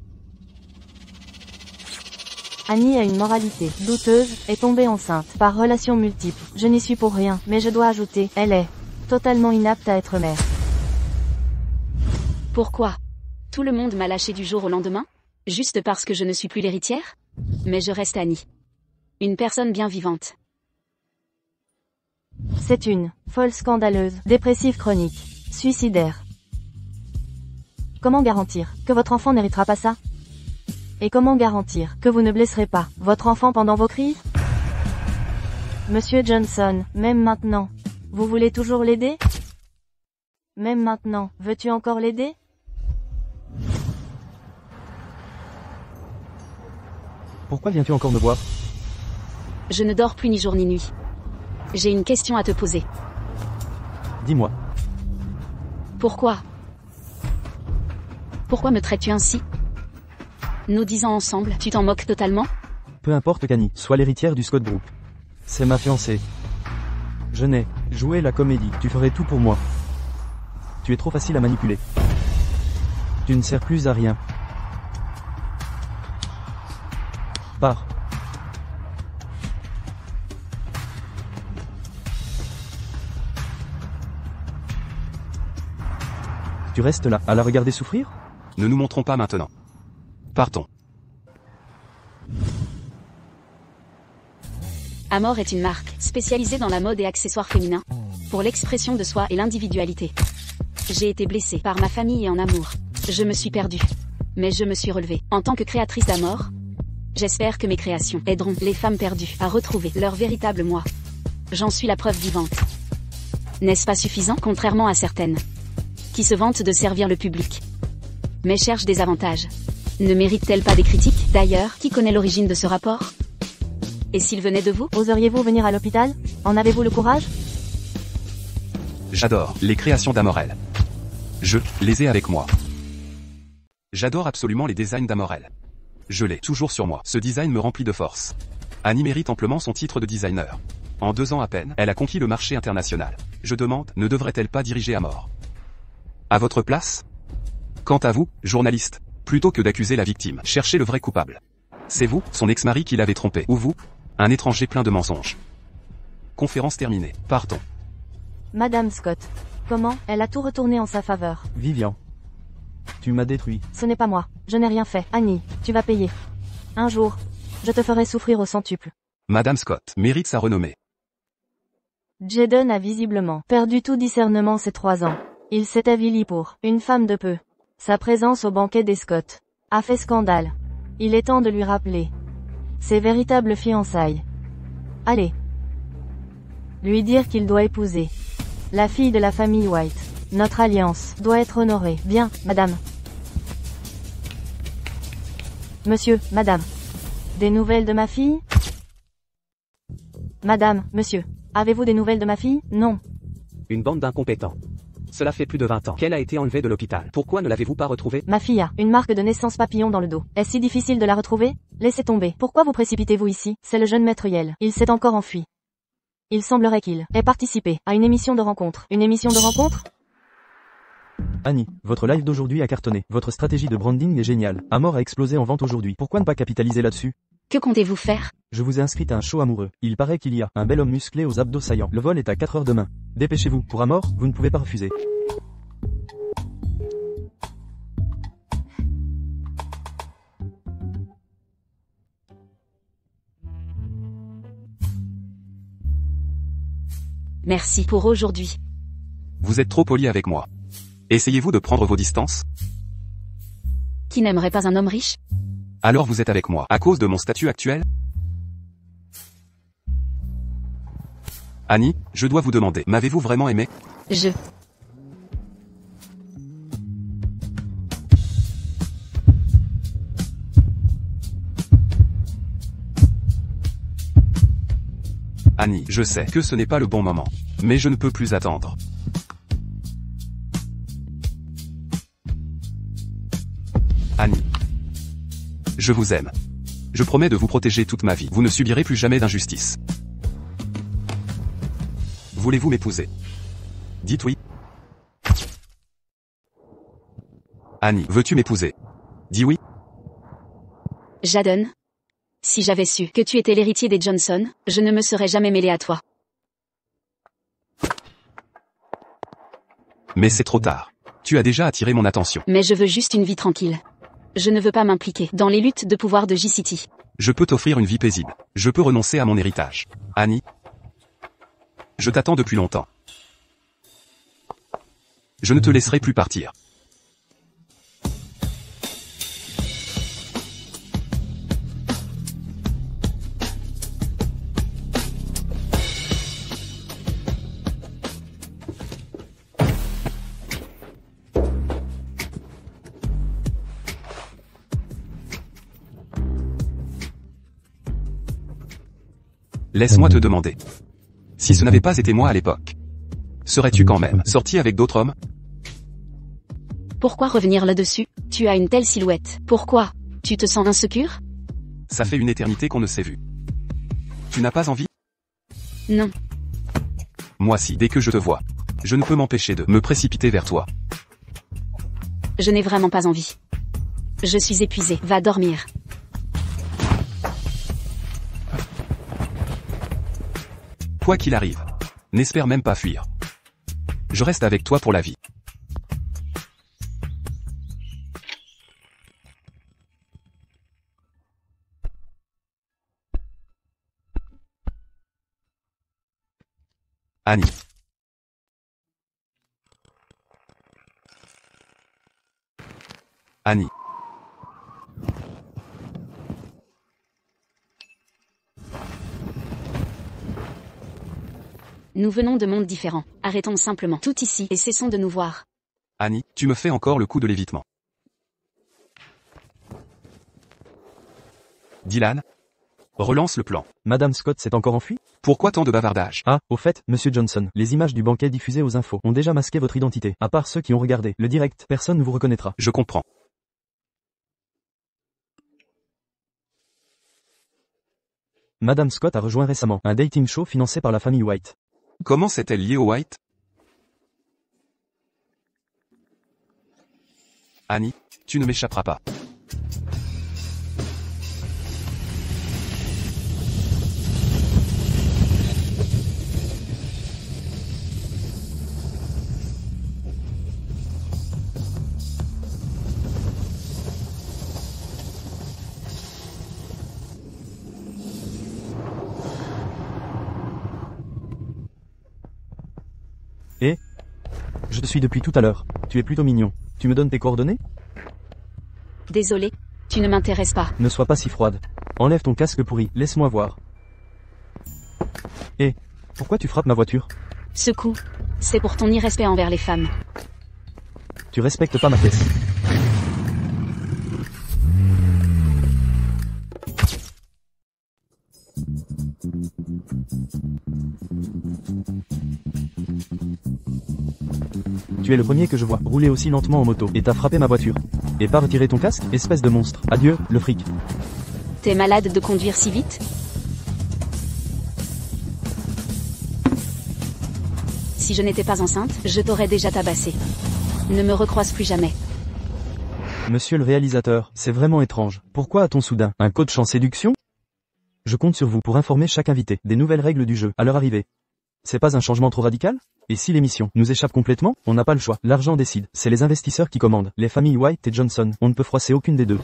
Annie a une moralité douteuse, est tombée enceinte par relations multiples. Je n'y suis pour rien, mais je dois ajouter, elle est totalement inapte à être mère. Pourquoi? Tout le monde m'a lâché du jour au lendemain? Juste parce que je ne suis plus l'héritière? Mais je reste Annie. Une personne bien vivante. C'est une folle scandaleuse, dépressive chronique, suicidaire. Comment garantir que votre enfant n'héritera pas ça? Et comment garantir que vous ne blesserez pas votre enfant pendant vos crises? Monsieur Johnson, même maintenant, vous voulez toujours l'aider? Même maintenant, veux-tu encore l'aider? Pourquoi viens-tu encore me voir? Je ne dors plus ni jour ni nuit. J'ai une question à te poser. Dis-moi. Pourquoi me traites-tu ainsi? Nous 10 ans ensemble, tu t'en moques totalement? Peu importe qu'Annie soit l'héritière du Scott Group. C'est ma fiancée. Je n'ai joué la comédie. Tu ferais tout pour moi. Tu es trop facile à manipuler. Tu ne sers plus à rien. Pars. Tu restes là, à la regarder souffrir? Ne nous montrons pas maintenant. Partons. Amor est une marque spécialisée dans la mode et accessoires féminins, pour l'expression de soi et l'individualité. J'ai été blessée par ma famille et en amour. Je me suis perdue. Mais je me suis relevée. En tant que créatrice d'Amor, j'espère que mes créations aideront les femmes perdues à retrouver leur véritable moi. J'en suis la preuve vivante. N'est-ce pas suffisant, contrairement à certaines qui se vantent de servir le public, mais cherchent des avantages? Ne méritent-elles pas des critiques? D'ailleurs, qui connaît l'origine de ce rapport? Et s'il venait de vous? Oseriez-vous venir à l'hôpital? En avez-vous le courage? J'adore les créations d'Amorel. Je les ai avec moi. J'adore absolument les designs d'Amorel. Je l'ai toujours sur moi. Ce design me remplit de force. Annie mérite amplement son titre de designer. En 2 ans à peine, elle a conquis le marché international. Je demande, ne devrait-elle pas diriger Amor à votre place? Quant à vous, journaliste, plutôt que d'accuser la victime, cherchez le vrai coupable. C'est vous, son ex-mari qui l'avait trompé, ou vous, un étranger plein de mensonges. Conférence terminée. Partons. Madame Scott. Comment? Elle a tout retourné en sa faveur. Vivian. Tu m'as détruit. Ce n'est pas moi. Je n'ai rien fait. Annie, tu vas payer. Un jour, je te ferai souffrir au centuple. Madame Scott mérite sa renommée. Jaden a visiblement perdu tout discernement ces 3 ans. Il s'est avili pour une femme de peu. Sa présence au banquet des Scott a fait scandale. Il est temps de lui rappeler ses véritables fiançailles. Allez. Lui dire qu'il doit épouser la fille de la famille White. Notre alliance doit être honorée. Bien, madame. Monsieur, madame. Des nouvelles de ma fille? Madame, monsieur. Avez-vous des nouvelles de ma fille? Non. Une bande d'incompétents. Cela fait plus de 20 ans qu'elle a été enlevée de l'hôpital. Pourquoi ne l'avez-vous pas retrouvée? Ma fille a une marque de naissance papillon dans le dos. Est-ce si difficile de la retrouver? Laissez tomber. Pourquoi vous précipitez-vous ici? C'est le jeune maître Yel. Il s'est encore enfui. Il semblerait qu'il ait participé à une émission de rencontre. Une émission de rencontre? Annie, votre live d'aujourd'hui a cartonné. Votre stratégie de branding est géniale. Amor a explosé en vente aujourd'hui. Pourquoi ne pas capitaliser là-dessus? Que comptez-vous faire? Je vous ai inscrite à un show amoureux. Il paraît qu'il y a un bel homme musclé aux abdos saillants. Le vol est à 4 heures demain. Dépêchez-vous. Pour Amor, vous ne pouvez pas refuser. Merci pour aujourd'hui. Vous êtes trop poli avec moi. Essayez-vous de prendre vos distances? Qui n'aimerait pas un homme riche? Alors vous êtes avec moi, à cause de mon statut actuel? Annie, je dois vous demander, m'avez-vous vraiment aimé? Annie, je sais que ce n'est pas le bon moment. Mais je ne peux plus attendre. Annie. Je vous aime. Je promets de vous protéger toute ma vie. Vous ne subirez plus jamais d'injustice. Voulez-vous m'épouser? Dites oui. Annie, veux-tu m'épouser? Dis oui. Jaden. Si j'avais su que tu étais l'héritier des Johnson, je ne me serais jamais mêlé à toi. Mais c'est trop tard. Tu as déjà attiré mon attention. Mais je veux juste une vie tranquille. Je ne veux pas m'impliquer dans les luttes de pouvoir de J-City. Je peux t'offrir une vie paisible. Je peux renoncer à mon héritage. Annie. Je t'attends depuis longtemps. Je ne te laisserai plus partir. Laisse-moi te demander. Si ce n'avait pas été moi à l'époque, serais-tu quand même sorti avec d'autres hommes? Pourquoi revenir là-dessus? Tu as une telle silhouette. Pourquoi? Tu te sens insécure? Ça fait une éternité qu'on ne s'est vu. Tu n'as pas envie? Non. Moi si, dès que je te vois, je ne peux m'empêcher de me précipiter vers toi. Je n'ai vraiment pas envie. Je suis épuisée. Va dormir. Quoi qu'il arrive, n'espère même pas fuir. Je reste avec toi pour la vie. Annie. Annie. Nous venons de mondes différents. Arrêtons simplement tout ici et cessons de nous voir. Annie, tu me fais encore le coup de l'évitement. Dylan, relance le plan. Madame Scott s'est encore enfuie? Pourquoi tant de bavardage? Ah, au fait, Monsieur Johnson, les images du banquet diffusées aux infos ont déjà masqué votre identité. À part ceux qui ont regardé le direct, personne ne vous reconnaîtra. Je comprends. Madame Scott a rejoint récemment un dating show financé par la famille White. Comment s'est-elle liée au White? Annie, tu ne m'échapperas pas. Et je te suis depuis tout à l'heure. Tu es plutôt mignon. Tu me donnes tes coordonnées? Désolé, tu ne m'intéresses pas. Ne sois pas si froide. Enlève ton casque pourri, laisse-moi voir. Et pourquoi tu frappes ma voiture? Ce coup, c'est pour ton irrespect envers les femmes. Tu respectes pas ma caisse. Tu es le premier que je vois rouler aussi lentement en moto et t'as frappé ma voiture. Et pas retirer ton casque, espèce de monstre. Adieu, le fric. T'es malade de conduire si vite? Si je n'étais pas enceinte, je t'aurais déjà tabassé. Ne me recroise plus jamais. Monsieur le réalisateur, c'est vraiment étrange. Pourquoi a-t-on soudain un coach en séduction? Je compte sur vous pour informer chaque invité des nouvelles règles du jeu à leur arrivée. C'est pas un changement trop radical? Et si l'émission nous échappe complètement, on n'a pas le choix. L'argent décide. C'est les investisseurs qui commandent. Les familles White et Johnson. On ne peut froisser aucune des deux.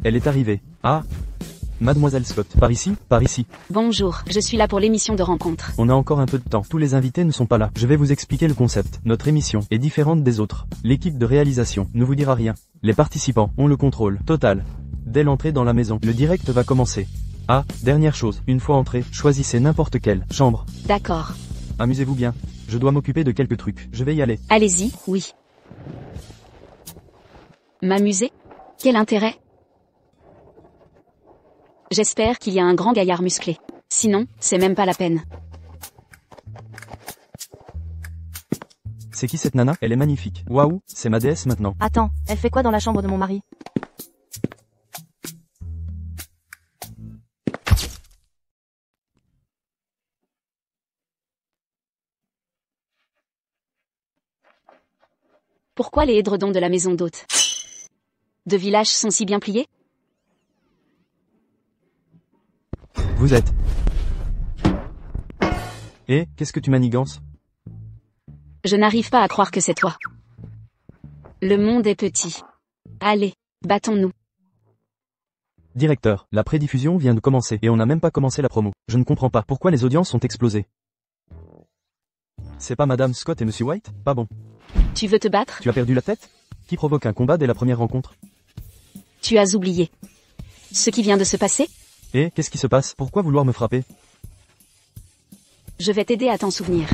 Elle est arrivée. Ah, Mademoiselle Scott. Par ici, par ici. Bonjour, je suis là pour l'émission de rencontre. On a encore un peu de temps. Tous les invités ne sont pas là. Je vais vous expliquer le concept. Notre émission est différente des autres. L'équipe de réalisation ne vous dira rien. Les participants ont le contrôle total. Dès l'entrée dans la maison, le direct va commencer. Ah, dernière chose, une fois entré, choisissez n'importe quelle chambre. D'accord. Amusez-vous bien. Je dois m'occuper de quelques trucs. Je vais y aller. Allez-y, oui. M'amuser? Quel intérêt? J'espère qu'il y a un grand gaillard musclé. Sinon, c'est même pas la peine. C'est qui cette nana? Elle est magnifique. Waouh, c'est ma déesse maintenant. Attends, elle fait quoi dans la chambre de mon mari? Pourquoi les édredons de la maison d'hôte de village sont si bien pliés? Vous êtes... Et, qu'est-ce que tu manigances? Je n'arrive pas à croire que c'est toi. Le monde est petit. Allez, battons-nous. Directeur, la prédiffusion vient de commencer et on n'a même pas commencé la promo. Je ne comprends pas pourquoi les audiences ont explosé. C'est pas Madame Scott et Monsieur White? Pas bon. Tu veux te battre? Tu as perdu la tête? Qui provoque un combat dès la première rencontre? Tu as oublié ce qui vient de se passer? Et, qu'est-ce qui se passe? Pourquoi vouloir me frapper? Je vais t'aider à t'en souvenir.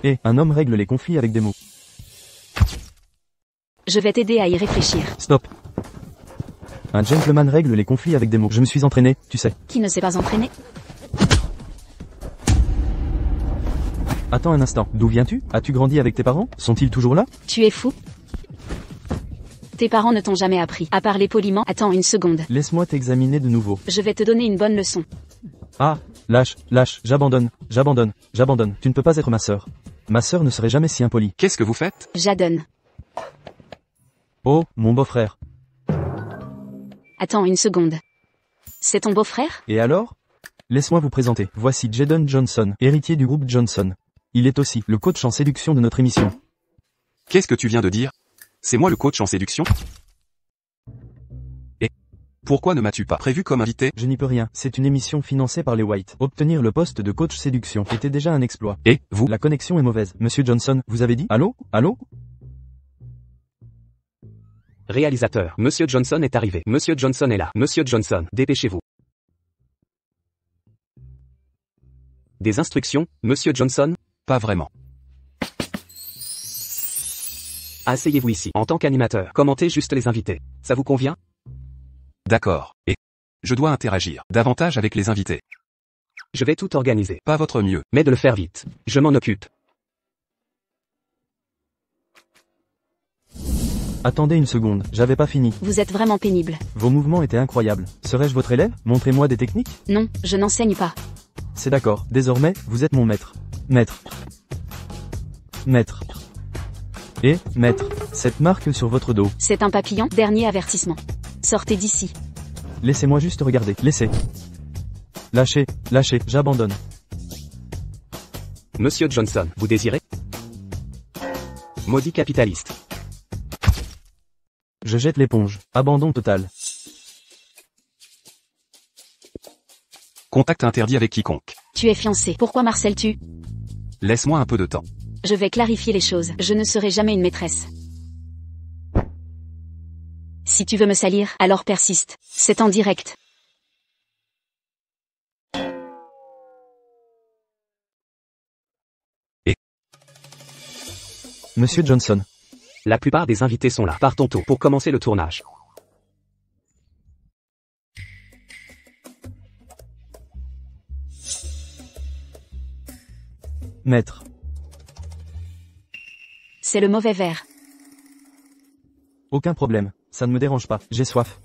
Et un homme règle les conflits avec des mots. Je vais t'aider à y réfléchir. Stop. Un gentleman règle les conflits avec des mots. Je me suis entraîné, tu sais. Qui ne s'est pas entraîné? Attends un instant. D'où viens-tu? As-tu grandi avec tes parents? Sont-ils toujours là? Tu es fou? Tes parents ne t'ont jamais appris à parler poliment. Attends une seconde. Laisse-moi t'examiner de nouveau. Je vais te donner une bonne leçon. Ah, lâche, j'abandonne. Tu ne peux pas être ma sœur. Ma sœur ne serait jamais si impolie. Qu'est-ce que vous faites? J'adonne. Oh, mon beau-frère. Attends une seconde. C'est ton beau-frère? Et alors? Laisse-moi vous présenter. Voici Jadon Johnson, héritier du groupe Johnson. Il est aussi le coach en séduction de notre émission. Qu'est-ce que tu viens de dire? C'est moi le coach en séduction? Et pourquoi ne m'as-tu pas prévu comme invité? Je n'y peux rien, c'est une émission financée par les White. Obtenir le poste de coach séduction était déjà un exploit. Et vous? La connexion est mauvaise. Monsieur Johnson, vous avez dit? Allô? Réalisateur, Monsieur Johnson est arrivé. Monsieur Johnson est là. Monsieur Johnson, dépêchez-vous. Des instructions, Monsieur Johnson? Pas vraiment. Asseyez-vous ici. En tant qu'animateur, commentez juste les invités. Ça vous convient? D'accord. Et je dois interagir davantage avec les invités. Je vais tout organiser. Pas votre mieux. Mais de le faire vite. Je m'en occupe. Attendez une seconde, j'avais pas fini. Vous êtes vraiment pénible. Vos mouvements étaient incroyables. Serais-je votre élève? Montrez-moi des techniques? Non, je n'enseigne pas. C'est d'accord, désormais, vous êtes mon maître. Maître. Et, maître, cette marque sur votre dos. C'est un papillon, dernier avertissement. Sortez d'ici. Laissez-moi juste regarder, laissez. Lâchez, j'abandonne. Monsieur Johnson, vous désirez? Maudit capitaliste. Je jette l'éponge. Abandon total. Contact interdit avec quiconque. Tu es fiancé. Pourquoi marcelles-tu? Laisse-moi un peu de temps. Je vais clarifier les choses. Je ne serai jamais une maîtresse. Si tu veux me salir, alors persiste. C'est en direct. Monsieur Johnson. La plupart des invités sont là. Partons tôt pour commencer le tournage. Maître. C'est le mauvais verre. Aucun problème. Ça ne me dérange pas. J'ai soif.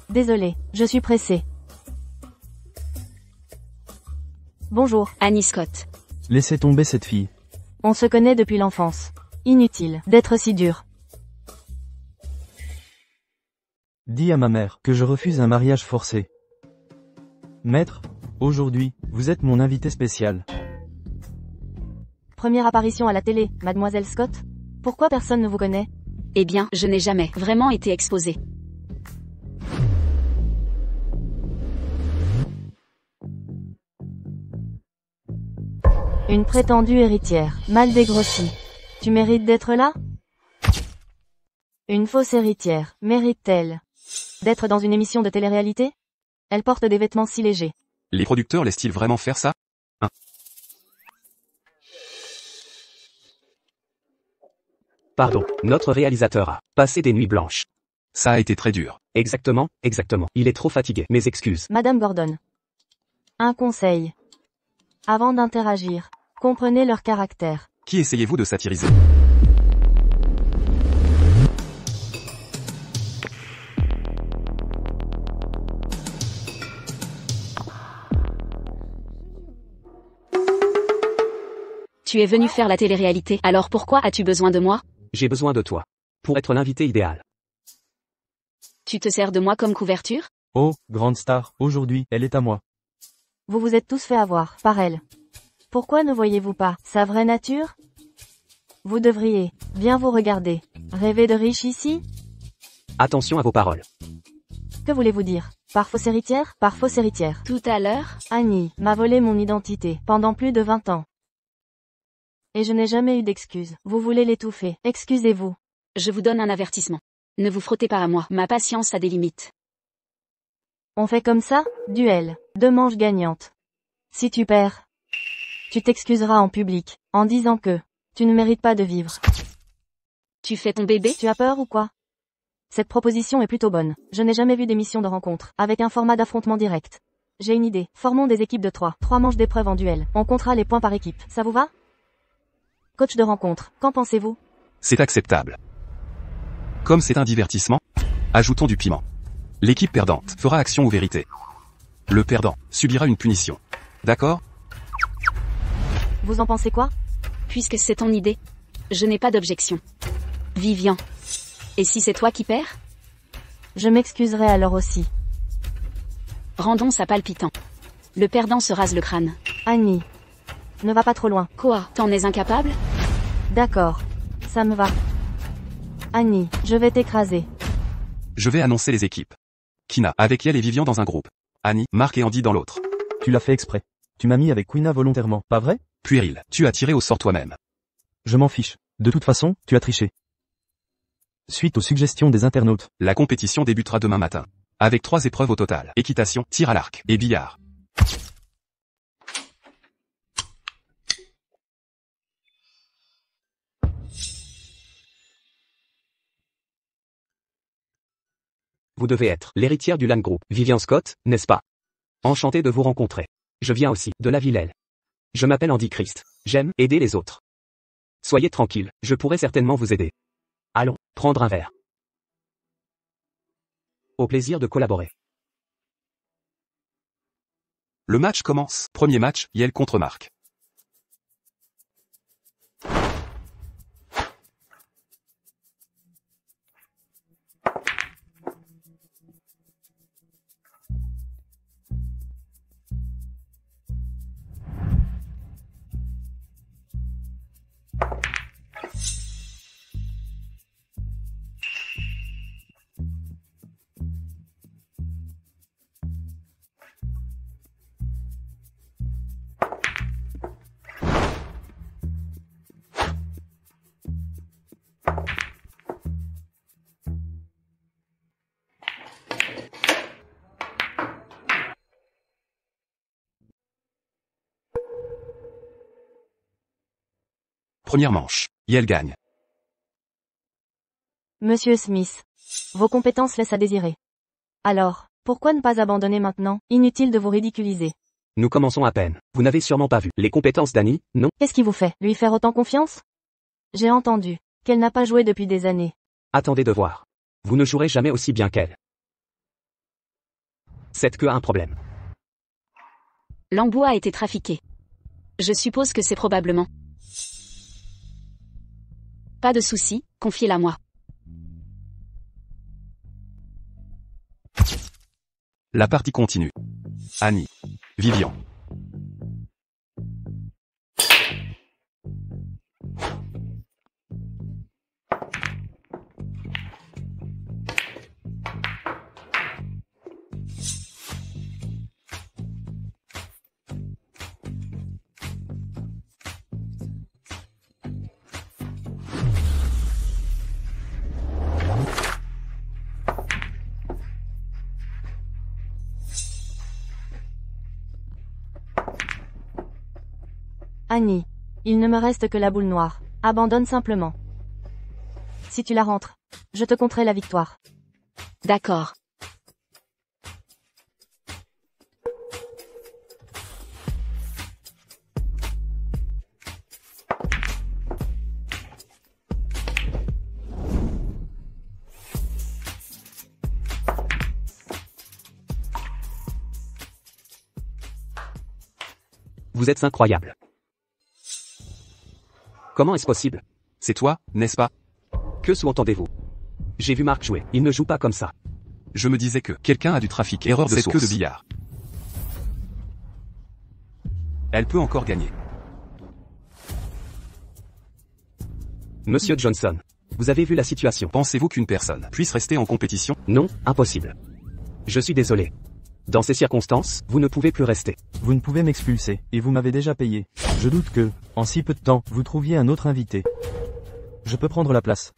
Désolé, je suis pressé. Bonjour. Annie Scott. Laissez tomber cette fille. On se connaît depuis l'enfance. Inutile d'être si dur. Dis à ma mère que je refuse un mariage forcé. Maître, aujourd'hui, vous êtes mon invité spécial. Première apparition à la télé, Mademoiselle Scott? Pourquoi personne ne vous connaît? Eh bien, je n'ai jamais vraiment été exposée. Une prétendue héritière, mal dégrossie. Tu mérites d'être là? Une fausse héritière, mérite-t-elle d'être dans une émission de télé-réalité? Elle porte des vêtements si légers. Les producteurs laissent-ils vraiment faire ça? Pardon, notre réalisateur a passé des nuits blanches. Ça a été très dur. Exactement. Il est trop fatigué. Mes excuses. Madame Gordon. Un conseil. Avant d'interagir, comprenez leur caractère. Qui essayez-vous de satiriser? Tu es venu faire la télé-réalité, alors pourquoi as-tu besoin de moi? J'ai besoin de toi. Pour être l'invité idéal. Tu te sers de moi comme couverture? Oh, grande star, aujourd'hui, elle est à moi. Vous vous êtes tous fait avoir par elle. Pourquoi ne voyez-vous pas sa vraie nature? Vous devriez bien vous regarder. Rêver de riche ici? Attention à vos paroles. Que voulez-vous dire? Par fausse héritière? Par fausse héritière. Tout à l'heure? Annie m'a volé mon identité pendant plus de 20 ans. Et je n'ai jamais eu d'excuses. Vous voulez l'étouffer. Excusez-vous. Je vous donne un avertissement. Ne vous frottez pas à moi. Ma patience a des limites. On fait comme ça? Duel. 2 manches gagnantes. Si tu perds. Tu t'excuseras en public, en disant que tu ne mérites pas de vivre. Tu fais ton bébé? Tu as peur ou quoi? Cette proposition est plutôt bonne. Je n'ai jamais vu d'émission de rencontre, avec un format d'affrontement direct. J'ai une idée. Formons des équipes de 3. 3 manches d'épreuve en duel. On comptera les points par équipe. Ça vous va? Coach de rencontre, qu'en pensez-vous? C'est acceptable. Comme c'est un divertissement, ajoutons du piment. L'équipe perdante fera action ou vérité. Le perdant subira une punition. D'accord? Vous en pensez quoi? Puisque c'est ton idée, je n'ai pas d'objection. Vivian. Et si c'est toi qui perds? Je m'excuserai alors aussi. Rendons ça palpitant. Le perdant se rase le crâne. Annie. Ne va pas trop loin. Quoi? T'en es incapable? D'accord. Ça me va. Annie, je vais t'écraser. Je vais annoncer les équipes. Kina, avec Yael et Vivian dans un groupe. Annie, Marc et Andy dans l'autre. Tu l'as fait exprès. Tu m'as mis avec Quina volontairement, pas vrai? Puéril, tu as tiré au sort toi-même. Je m'en fiche. De toute façon, tu as triché. Suite aux suggestions des internautes, La compétition débutera demain matin. Avec 3 épreuves au total. Équitation, tir à l'arc et billard. Vous devez être l'héritière du LAN Group, Vivian Scott, n'est-ce pas? Enchanté de vous rencontrer. Je viens aussi de la Villelle. Je m'appelle Andy Christ. J'aime aider les autres. Soyez tranquille, je pourrai certainement vous aider. Allons, prendre un verre. Au plaisir de collaborer. Le match commence. Premier match, Yael contre Marc. Première manche. Yael gagne. Monsieur Smith. Vos compétences laissent à désirer. Alors, pourquoi ne pas abandonner maintenant? Inutile de vous ridiculiser. Nous commençons à peine. Vous n'avez sûrement pas vu les compétences d'Annie, non? Qu'est-ce qui vous fait? Lui faire autant confiance? J'ai entendu qu'elle n'a pas joué depuis des années. Attendez de voir. Vous ne jouerez jamais aussi bien qu'elle. C'est que un problème. L'embout a été trafiqué. Je suppose que c'est probablement. Pas de souci, confiez-la moi. La partie continue. Annie. Vivian. Annie. Il ne me reste que la boule noire. Abandonne simplement. Si tu la rentres, je te compterai la victoire. D'accord. Vous êtes incroyable. Comment est-ce possible? C'est toi, n'est-ce pas? Que sous-entendez-vous? J'ai vu Marc jouer, il ne joue pas comme ça. Je me disais que quelqu'un a du trafic. Erreur de source. Que de billard. Elle peut encore gagner. Monsieur Johnson, vous avez vu la situation. Pensez-vous qu'une personne puisse rester en compétition? Non, impossible. Je suis désolé. Dans ces circonstances, vous ne pouvez plus rester. Vous ne pouvez m'expulser, et vous m'avez déjà payé. Je doute que, en si peu de temps, vous trouviez un autre invité. Je peux prendre la place.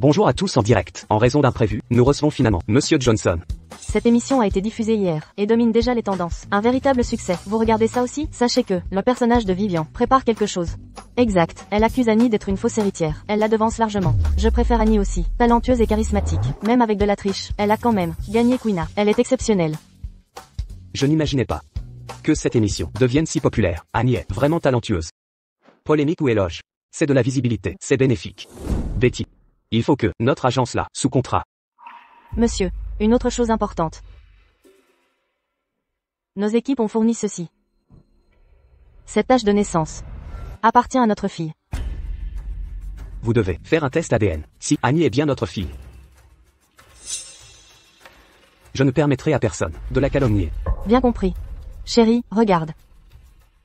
Bonjour à tous en direct. En raison d'imprévu, nous recevons finalement Monsieur Johnson. Cette émission a été diffusée hier, et domine déjà les tendances. Un véritable succès. Vous regardez ça aussi? Sachez que, le personnage de Vivian, prépare quelque chose. Exact. Elle accuse Annie d'être une fausse héritière. Elle la devance largement. Je préfère Annie aussi. Talentueuse et charismatique. Même avec de la triche. Elle a quand même gagné Queena. Elle est exceptionnelle. Je n'imaginais pas que cette émission devienne si populaire. Annie est vraiment talentueuse. Polémique ou éloge? C'est de la visibilité. C'est bénéfique. Betty. Il faut que notre agence là, sous contrat. Monsieur, une autre chose importante. Nos équipes ont fourni ceci. Cette tâche de naissance appartient à notre fille. Vous devez faire un test ADN. Si Annie est bien notre fille, je ne permettrai à personne de la calomnier. Bien compris. Chérie, regarde.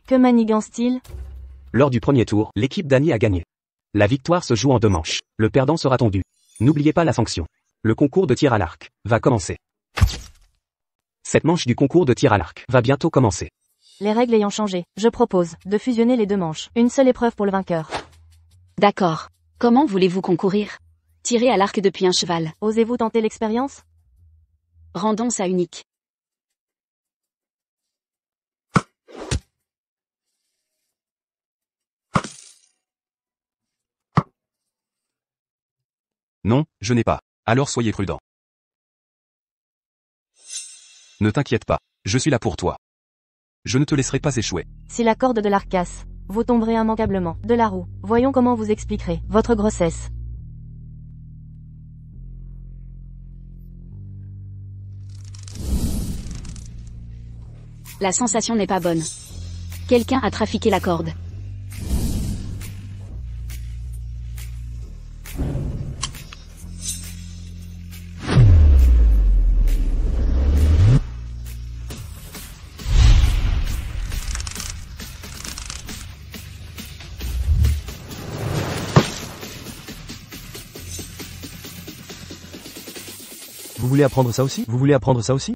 Que manigance-t-il? Lors du premier tour, l'équipe d'Annie a gagné. La victoire se joue en 2 manches. Le perdant sera tondu. N'oubliez pas la sanction. Le concours de tir à l'arc va commencer. Cette manche du concours de tir à l'arc va bientôt commencer. Les règles ayant changé, je propose de fusionner les 2 manches. Une seule épreuve pour le vainqueur. D'accord. Comment voulez-vous concourir? Tirer à l'arc depuis un cheval. Osez-vous tenter l'expérience? Rendons ça unique. Non, je n'ai pas. Alors soyez prudent. Ne t'inquiète pas. Je suis là pour toi. Je ne te laisserai pas échouer. Si la corde de l'arc casse, vous tomberez immanquablement de la roue. Voyons comment vous expliquerez votre grossesse. La sensation n'est pas bonne. Quelqu'un a trafiqué la corde. Vous voulez apprendre ça aussi? Vous voulez apprendre ça aussi?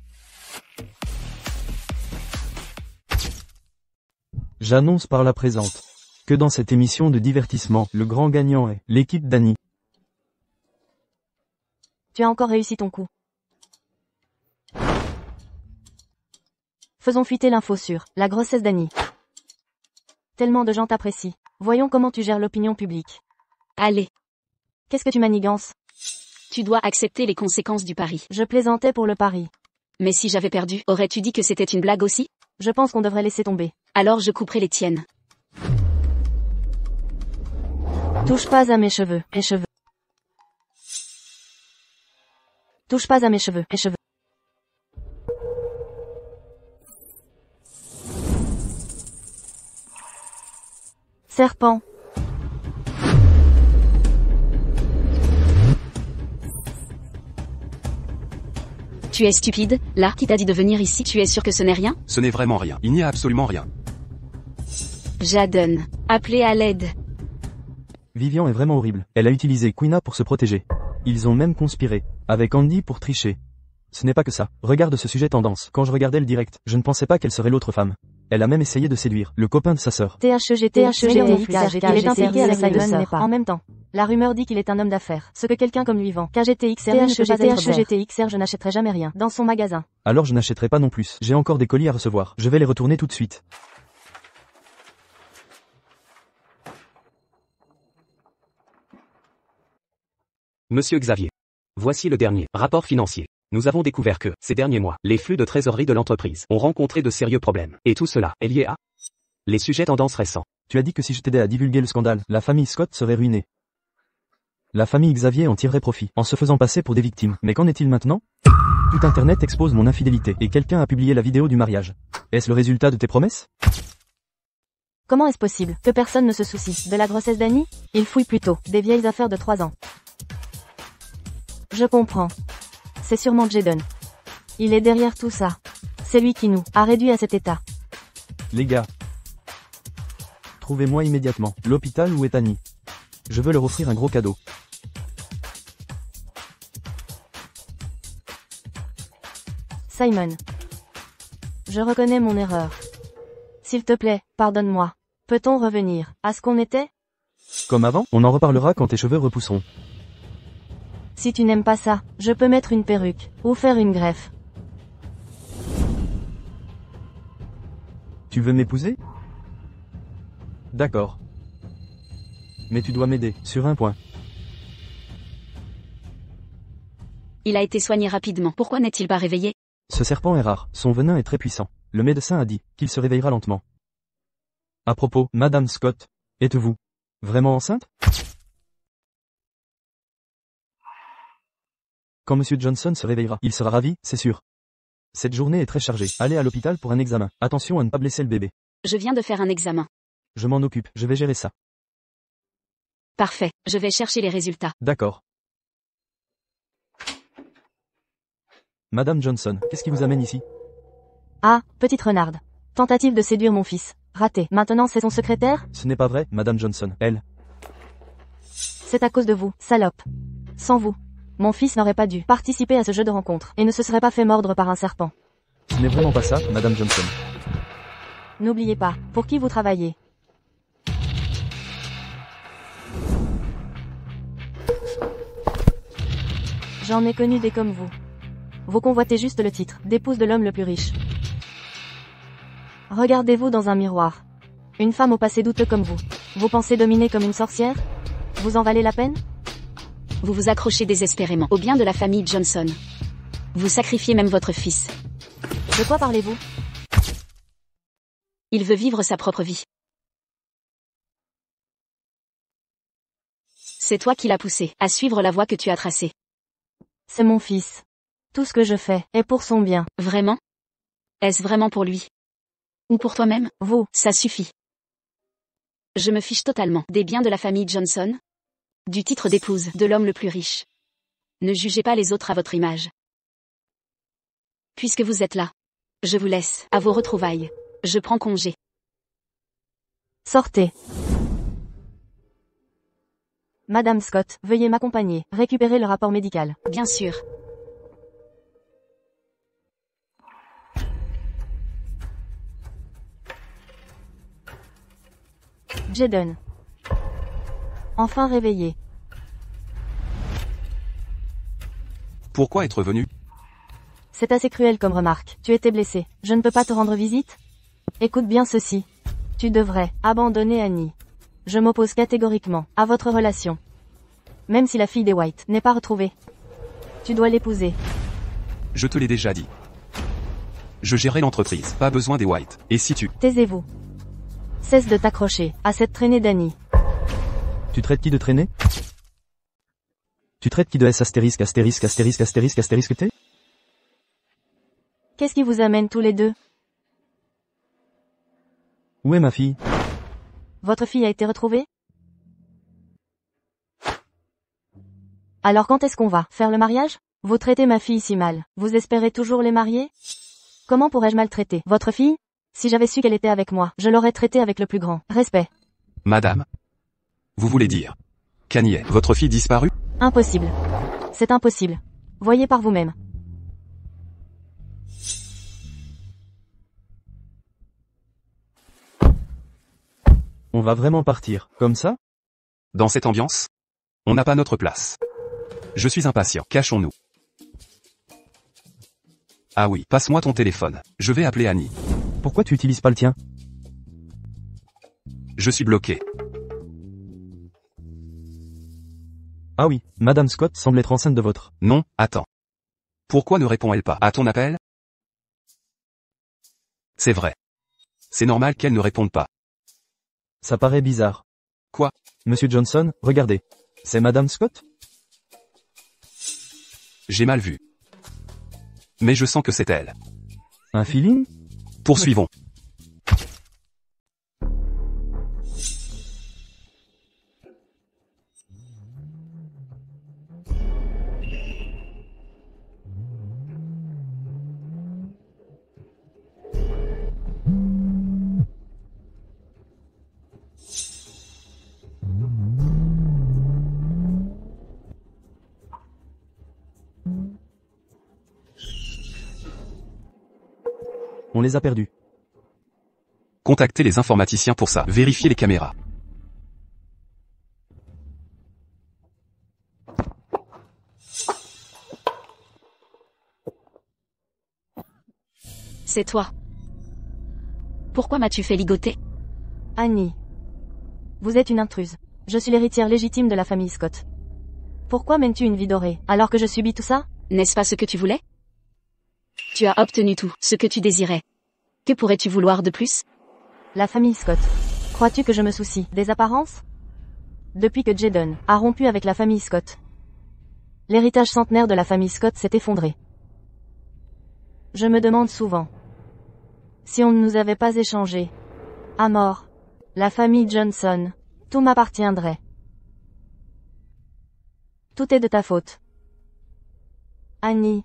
J'annonce par la présente que dans cette émission de divertissement, le grand gagnant est l'équipe d'Annie. Tu as encore réussi ton coup. Faisons fuiter l'info sur la grossesse d'Annie. Tellement de gens t'apprécient. Voyons comment tu gères l'opinion publique. Allez, Qu'est-ce que tu manigances? tu dois accepter les conséquences du pari. Je plaisantais pour le pari. Mais si j'avais perdu, aurais-tu dit que c'était une blague aussi? Je pense qu'on devrait laisser tomber. Alors je couperai les tiennes. Touche pas à mes cheveux, mes cheveux. Touche pas à mes cheveux, mes cheveux. Serpent. Tu es stupide, là, qui t'a dit de venir ici? Tu es sûr que ce n'est rien? Ce n'est vraiment rien. Il n'y a absolument rien. Jadon. Appelez à l'aide. Vivian est vraiment horrible. Elle a utilisé Queena pour se protéger. Ils ont même conspiré avec Andy pour tricher. Ce n'est pas que ça. Regarde ce sujet tendance. Quand je regardais le direct, je ne pensais pas qu'elle serait l'autre femme. Elle a même essayé de séduire le copain de sa sœur. THEGT, il est impliqué avec Simon, en même temps. La rumeur dit qu'il est un homme d'affaires. Ce que quelqu'un comme lui vend. KGTXR ne peut pas être vrai. THEGTXR, je n'achèterai jamais rien. Dans son magasin. Alors je n'achèterai pas non plus. J'ai encore des colis à recevoir. Je vais les retourner tout de suite. Monsieur Xavier. Voici le dernier rapport financier. Nous avons découvert que, ces derniers mois, les flux de trésorerie de l'entreprise ont rencontré de sérieux problèmes. Et tout cela est lié à les sujets tendances récents. Tu as dit que si je t'aidais à divulguer le scandale, la famille Scott serait ruinée. La famille Xavier en tirerait profit, en se faisant passer pour des victimes. Mais qu'en est-il maintenant? Tout Internet expose mon infidélité, et quelqu'un a publié la vidéo du mariage. Est-ce le résultat de tes promesses? Comment est-ce possible que personne ne se soucie de la grossesse d'Annie? Il fouille plutôt des vieilles affaires de 3 ans. Je comprends. C'est sûrement Jadon. Il est derrière tout ça. C'est lui qui nous a réduits à cet état. Les gars. Trouvez-moi immédiatement l'hôpital où est Annie. Je veux leur offrir un gros cadeau. Simon. Je reconnais mon erreur. S'il te plaît, pardonne-moi. Peut-on revenir à ce qu'on était? Comme avant, on en reparlera quand tes cheveux repousseront. Si tu n'aimes pas ça, je peux mettre une perruque, ou faire une greffe. Tu veux m'épouser? D'accord. Mais tu dois m'aider, sur un point. Il a été soigné rapidement. Pourquoi n'est-il pas réveillé? Ce serpent est rare, son venin est très puissant. Le médecin a dit qu'il se réveillera lentement. À propos, Madame Scott, êtes-vous vraiment enceinte? Quand Monsieur Johnson se réveillera, il sera ravi, c'est sûr. Cette journée est très chargée. Allez à l'hôpital pour un examen. Attention à ne pas blesser le bébé. Je viens de faire un examen. Je m'en occupe, je vais gérer ça. Parfait, je vais chercher les résultats. D'accord. Madame Johnson, qu'est-ce qui vous amène ici? Ah, petite renarde. Tentative de séduire mon fils. Raté. Maintenant c'est son secrétaire? Ce n'est pas vrai, Madame Johnson. Elle. C'est à cause de vous, salope. Sans vous, mon fils n'aurait pas dû participer à ce jeu de rencontre, et ne se serait pas fait mordre par un serpent. Ce n'est vraiment pas ça, Madame Johnson. N'oubliez pas, pour qui vous travaillez. J'en ai connu des comme vous. Vous convoitez juste le titre, d'épouse de l'homme le plus riche. Regardez-vous dans un miroir. Une femme au passé douteux comme vous. Vous pensez dominer comme une sorcière? Vous en valez la peine? Vous vous accrochez désespérément au bien de la famille Johnson. Vous sacrifiez même votre fils. De quoi parlez-vous? Il veut vivre sa propre vie. C'est toi qui l'as poussé à suivre la voie que tu as tracée. C'est mon fils. Tout ce que je fais est pour son bien. Vraiment? Est-ce vraiment pour lui? Ou pour toi-même? Vous, Ça suffit. Je me fiche totalement des biens de la famille Johnson, du titre d'épouse de l'homme le plus riche. Ne jugez pas les autres à votre image. Puisque vous êtes là, je vous laisse à vos retrouvailles. Je prends congé. sortez. Madame Scott, veuillez m'accompagner. Récupérer le rapport médical. Bien sûr. Jaden. Enfin réveillé. Pourquoi être venu? C'est assez cruel comme remarque. Tu étais blessé. Je ne peux pas te rendre visite? Écoute bien ceci. Tu devrais abandonner Annie. Je m'oppose catégoriquement à votre relation. Même si la fille des White n'est pas retrouvée. Tu dois l'épouser. Je te l'ai déjà dit. Je gérerai l'entreprise, pas besoin des White. Et si tu... Taisez-vous. Cesse de t'accrocher à cette traînée d'Annie. Tu traites qui de traîner? Tu traites qui de S astérisque astérisque astérisque astérisque astérisque T? Qu'est-ce qui vous amène tous les deux? Où est ma fille? Votre fille a été retrouvée? Alors quand est-ce qu'on va faire le mariage? Vous traitez ma fille si mal. Vous espérez toujours les marier? Comment pourrais-je maltraiter votre fille? Si j'avais su qu'elle était avec moi, je l'aurais traitée avec le plus grand respect. Madame. Vous voulez dire qu'Annie est votre fille disparue? Impossible. C'est impossible. Voyez par vous-même. On va vraiment partir, comme ça? Dans cette ambiance? On n'a pas notre place. Je suis impatient, cachons-nous. Ah oui, passe-moi ton téléphone. Je vais appeler Annie. Pourquoi tu utilises pas le tien? Je suis bloqué. Ah oui, Madame Scott semble être enceinte de votre. Non, attends. Pourquoi ne répond-elle pas à ton appel? C'est vrai. C'est normal qu'elle ne réponde pas. Ça paraît bizarre. Quoi? Monsieur Johnson, regardez. C'est Madame Scott? J'ai mal vu. Mais je sens que c'est elle. Un feeling? Poursuivons. On les a perdus. Contactez les informaticiens pour ça. Vérifiez les caméras. C'est toi. Pourquoi m'as-tu fait ligoter? Annie. Vous êtes une intruse. Je suis l'héritière légitime de la famille Scott. Pourquoi mènes-tu une vie dorée, alors que je subis tout ça? N'est-ce pas ce que tu voulais? Tu as obtenu tout ce que tu désirais. Que pourrais-tu vouloir de plus? La famille Scott. Crois-tu que je me soucie des apparences? Depuis que Jaden a rompu avec la famille Scott, l'héritage centenaire de la famille Scott s'est effondré. Je me demande souvent si on ne nous avait pas échangé. À mort, la famille Johnson, tout m'appartiendrait. Tout est de ta faute. Annie,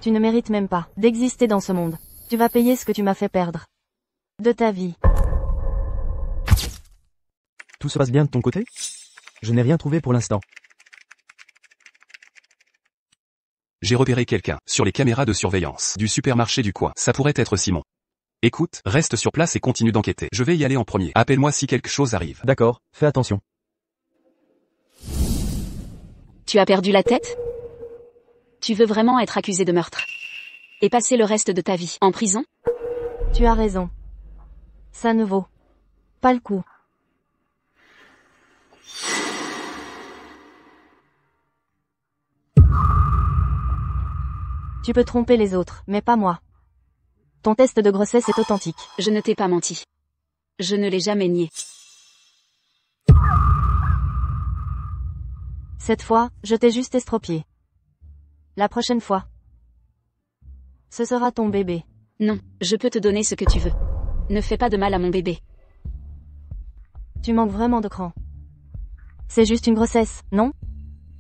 tu ne mérites même pas d'exister dans ce monde. Tu vas payer ce que tu m'as fait perdre. De ta vie. Tout se passe bien de ton côté? Je n'ai rien trouvé pour l'instant. J'ai repéré quelqu'un sur les caméras de surveillance du supermarché du coin. Ça pourrait être Simon. Écoute, reste sur place et continue d'enquêter. Je vais y aller en premier. Appelle-moi si quelque chose arrive. D'accord, fais attention. Tu as perdu la tête? Tu veux vraiment être accusé de meurtre? Et passer le reste de ta vie en prison? Tu as raison. Ça ne vaut pas le coup. Tu peux tromper les autres, mais pas moi. Ton test de grossesse est authentique. Je ne t'ai pas menti. Je ne l'ai jamais nié. Cette fois, je t'ai juste estropié. La prochaine fois, ce sera ton bébé. Non, je peux te donner ce que tu veux. Ne fais pas de mal à mon bébé. Tu manques vraiment de cran. C'est juste une grossesse, non?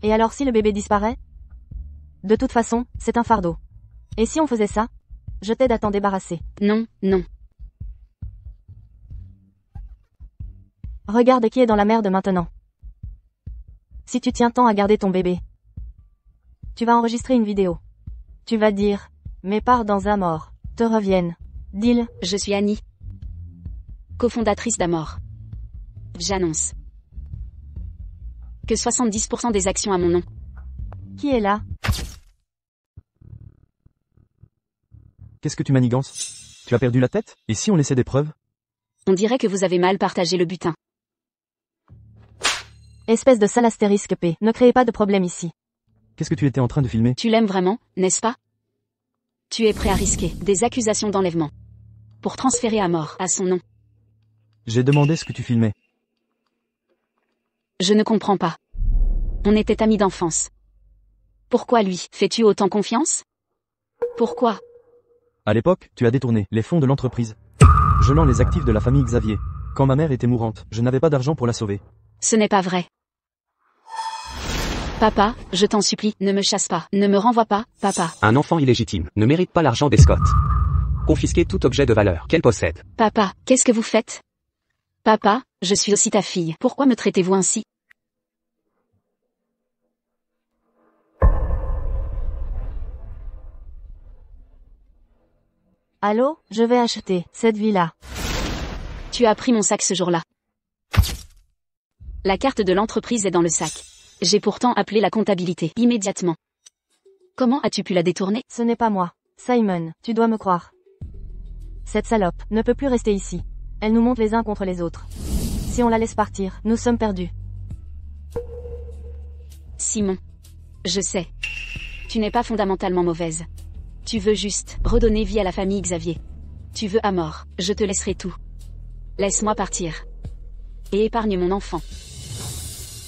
Et alors si le bébé disparaît? De toute façon, c'est un fardeau. Et si on faisait ça? Je t'aide à t'en débarrasser. Non, non. Regarde qui est dans la merde maintenant. Si tu tiens tant à garder ton bébé, tu vas enregistrer une vidéo. Tu vas dire, mes parts dans Amor te reviennent. Deal. Je suis Annie, cofondatrice d'Amor. J'annonce que 70% des actions à mon nom. Qui est là? Qu'est-ce que tu manigances? Tu as perdu la tête? Et si on laissait des preuves? On dirait que vous avez mal partagé le butin. Espèce de sale astérisque P. Ne créez pas de problème ici. Qu'est-ce que tu étais en train de filmer? Tu l'aimes vraiment, n'est-ce pas? Tu es prêt à risquer des accusations d'enlèvement pour transférer Amor à son nom. J'ai demandé ce que tu filmais. Je ne comprends pas. On était amis d'enfance. Pourquoi lui? Fais-tu autant confiance? Pourquoi? À l'époque, tu as détourné les fonds de l'entreprise, gelant les actifs de la famille Xavier. Quand ma mère était mourante, je n'avais pas d'argent pour la sauver. Ce n'est pas vrai. Papa, je t'en supplie, ne me chasse pas, ne me renvoie pas, papa. Un enfant illégitime ne mérite pas l'argent des Scott. Confisquez tout objet de valeur qu'elle possède. Papa, qu'est-ce que vous faites? Papa, je suis aussi ta fille. Pourquoi me traitez-vous ainsi? Allô? Je vais acheter cette villa. Tu as pris mon sac ce jour-là. La carte de l'entreprise est dans le sac. J'ai pourtant appelé la comptabilité immédiatement. Comment as-tu pu la détourner? Ce n'est pas moi. Simon, tu dois me croire. Cette salope ne peut plus rester ici. Elle nous monte les uns contre les autres. Si on la laisse partir, nous sommes perdus. Simon. Je sais. Tu n'es pas fondamentalement mauvaise. Tu veux juste redonner vie à la famille Xavier. Tu veux Amor. Je te laisserai tout. Laisse-moi partir. Et épargne mon enfant.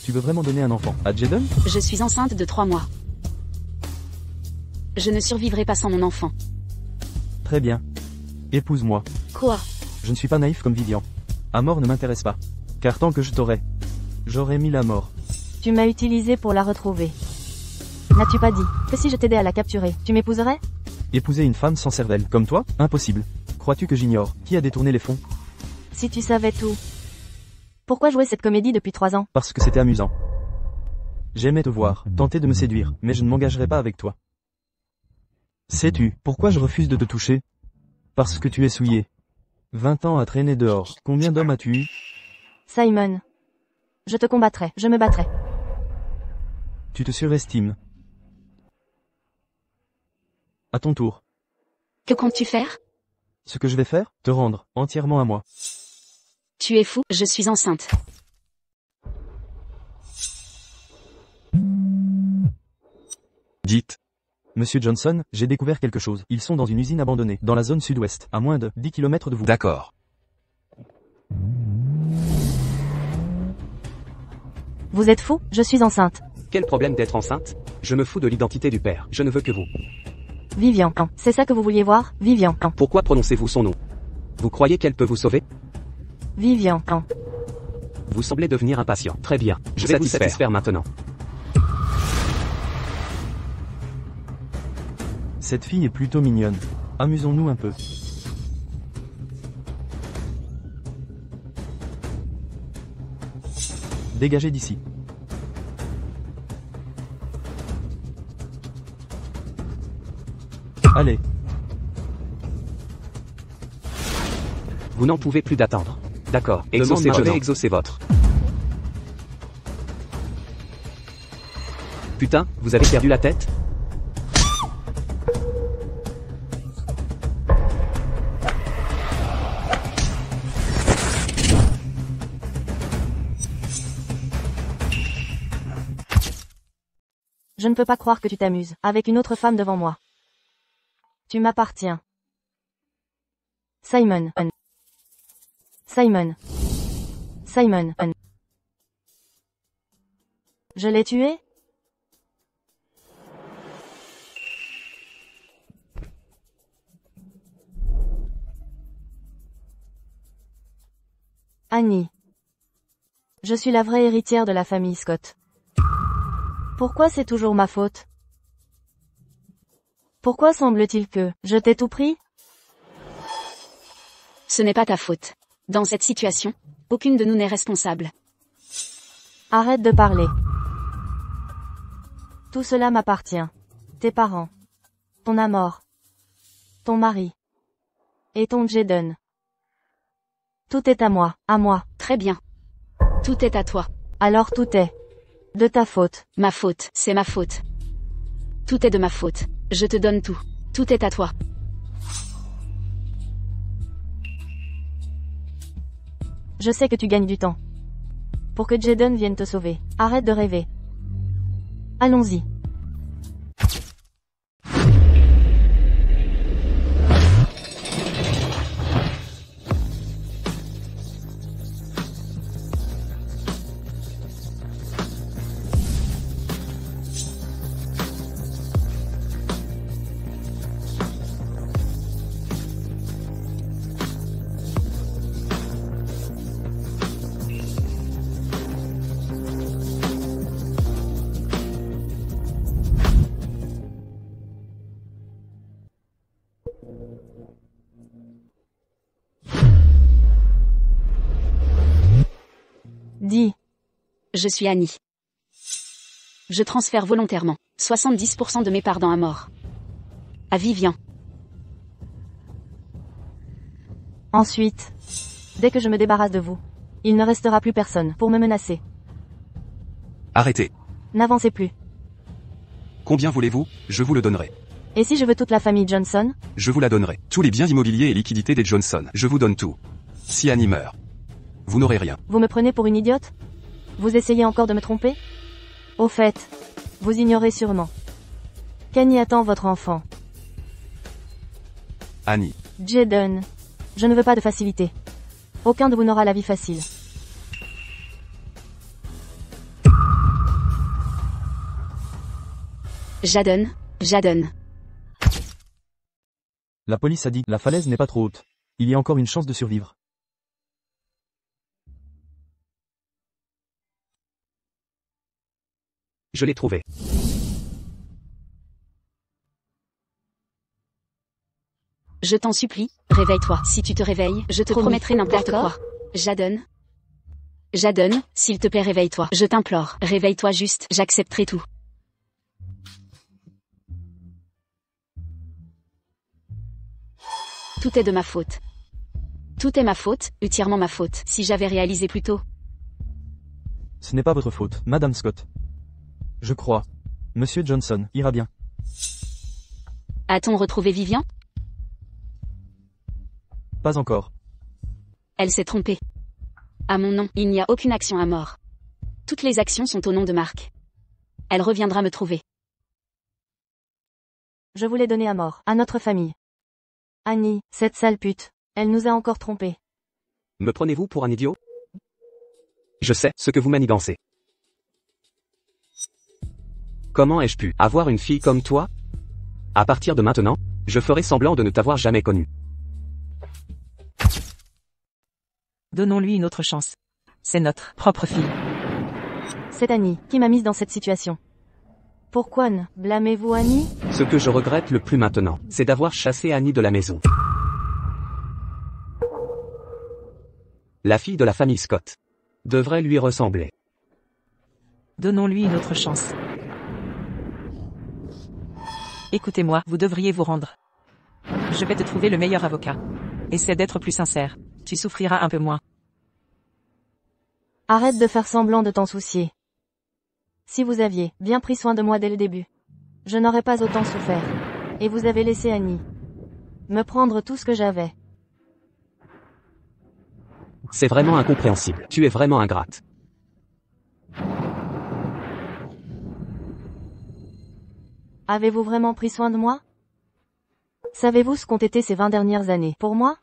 Tu veux vraiment donner un enfant à Jaden? Je suis enceinte de 3 mois. Je ne survivrai pas sans mon enfant. Très bien. Épouse-moi. Quoi? Je ne suis pas naïf comme Vivian. Amor ne m'intéresse pas. Car tant que je t'aurais, j'aurais mis la mort. Tu m'as utilisé pour la retrouver. N'as-tu pas dit que si je t'aidais à la capturer, tu m'épouserais? Épouser une femme sans cervelle, comme toi? Impossible. Crois-tu que j'ignore qui a détourné les fonds? Si tu savais tout. Pourquoi jouer cette comédie depuis 3 ans? Parce que c'était amusant. J'aimais te voir, tenter de me séduire, mais je ne m'engagerai pas avec toi. Sais-tu pourquoi je refuse de te toucher? Parce que tu es souillé. 20 ans à traîner dehors. Combien d'hommes as-tu eu? Simon. Je te combattrai, je me battrai. Tu te surestimes. À ton tour. Que comptes-tu faire? Ce que je vais faire, te rendre entièrement à moi. Tu es fou, je suis enceinte. Dites. Monsieur Johnson, j'ai découvert quelque chose. Ils sont dans une usine abandonnée, dans la zone sud-ouest, à moins de 10 km de vous. D'accord. Vous êtes fou? Je suis enceinte. Quel problème d'être enceinte? Je me fous de l'identité du père. Je ne veux que vous. Vivian. C'est ça que vous vouliez voir? Vivian. Pourquoi prononcez-vous son nom? Vous croyez qu'elle peut vous sauver? Vivian. Vous semblez devenir impatient. Très bien. Je vais vous satisfaire maintenant. Cette fille est plutôt mignonne. Amusons-nous un peu. Dégagez d'ici. Allez. Vous n'en pouvez plus d'attendre. D'accord. Exaucez, je vais exaucer votre. Putain, vous avez perdu la tête? Je ne peux pas croire que tu t'amuses, avec une autre femme devant moi. Tu m'appartiens. Simon. Simon. Simon. Je l'ai tué? Annie. Je suis la vraie héritière de la famille Scott. Pourquoi c'est toujours ma faute? Pourquoi semble-t-il que je t'ai tout pris? Ce n'est pas ta faute. Dans cette situation, aucune de nous n'est responsable. Arrête de parler. Tout cela m'appartient. Tes parents. Ton amour. Ton mari. Et ton Jaden. Tout est à moi, à moi. Très bien. Tout est à toi. Alors tout est de ta faute. Ma faute, c'est ma faute. Tout est de ma faute. Je te donne tout. Tout est à toi. Je sais que tu gagnes du temps. Pour que Jaden vienne te sauver. Arrête de rêver. Allons-y. Dis. Je suis Annie. Je transfère volontairement 70% de mes parts dans Amor. À Vivian. Ensuite, dès que je me débarrasse de vous, il ne restera plus personne pour me menacer. Arrêtez. N'avancez plus. Combien voulez-vous? Je vous le donnerai. Et si je veux toute la famille Johnson? Je vous la donnerai. Tous les biens immobiliers et liquidités des Johnson. Je vous donne tout. Si Annie meurt, vous n'aurez rien. Vous me prenez pour une idiote? Vous essayez encore de me tromper? Au fait, vous ignorez sûrement. Qu'Annie attend votre enfant. Annie. Jaden. Je ne veux pas de facilité. Aucun de vous n'aura la vie facile. Jaden. Jaden. La police a dit, la falaise n'est pas trop haute. Il y a encore une chance de survivre. Je l'ai trouvé. Je t'en supplie, réveille-toi. Si tu te réveilles, je te promettrai n'importe quoi. Jaden. Jaden, s'il te plaît réveille-toi. Je t'implore, réveille-toi juste, j'accepterai tout. Tout est de ma faute. Tout est ma faute, entièrement ma faute. Si j'avais réalisé plus tôt. Ce n'est pas votre faute, Madame Scott. Je crois. Monsieur Johnson ira bien. A-t-on retrouvé Vivian? Pas encore. Elle s'est trompée. À mon nom, il n'y a aucune action à mort. Toutes les actions sont au nom de Marc. Elle reviendra me trouver. Je voulais donner à mort, à notre famille. Annie, cette sale pute, elle nous a encore trompés. Me prenez-vous pour un idiot? Je sais ce que vous manigancez. Comment ai-je pu avoir une fille comme toi? À partir de maintenant, je ferai semblant de ne t'avoir jamais connue. Donnons-lui une autre chance. C'est notre propre fille. C'est Annie qui m'a mise dans cette situation. Pourquoi ne blâmez-vous Annie? Ce que je regrette le plus maintenant, c'est d'avoir chassé Annie de la maison. La fille de la famille Scott devrait lui ressembler. Donnons-lui une autre chance. Écoutez-moi, vous devriez vous rendre. Je vais te trouver le meilleur avocat. Essaie d'être plus sincère. Tu souffriras un peu moins. Arrête de faire semblant de t'en soucier. Si vous aviez bien pris soin de moi dès le début, je n'aurais pas autant souffert. Et vous avez laissé Annie me prendre tout ce que j'avais. C'est vraiment incompréhensible. Tu es vraiment ingrate. Avez-vous vraiment pris soin de moi? Savez-vous ce qu'ont été ces 20 dernières années pour moi?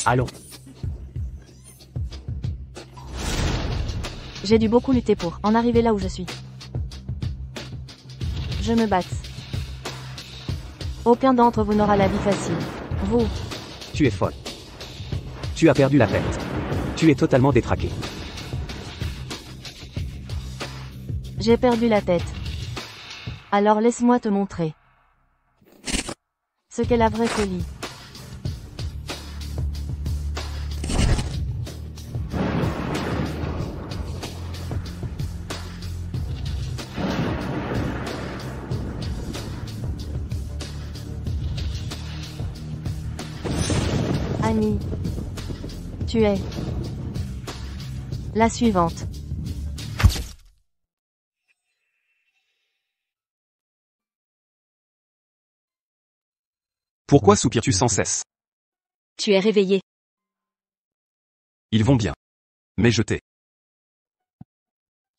Allons. J'ai dû beaucoup lutter pour en arriver là où je suis. Je me batte. Aucun d'entre vous n'aura la vie facile. Vous. Tu es folle. Tu as perdu la tête. Tu es totalement détraqué. J'ai perdu la tête. Alors laisse-moi te montrer ce qu'est la vraie folie. Annie, tu es la suivante. Pourquoi soupires-tu sans cesse? Tu es réveillé. Ils vont bien. Mais je t'ai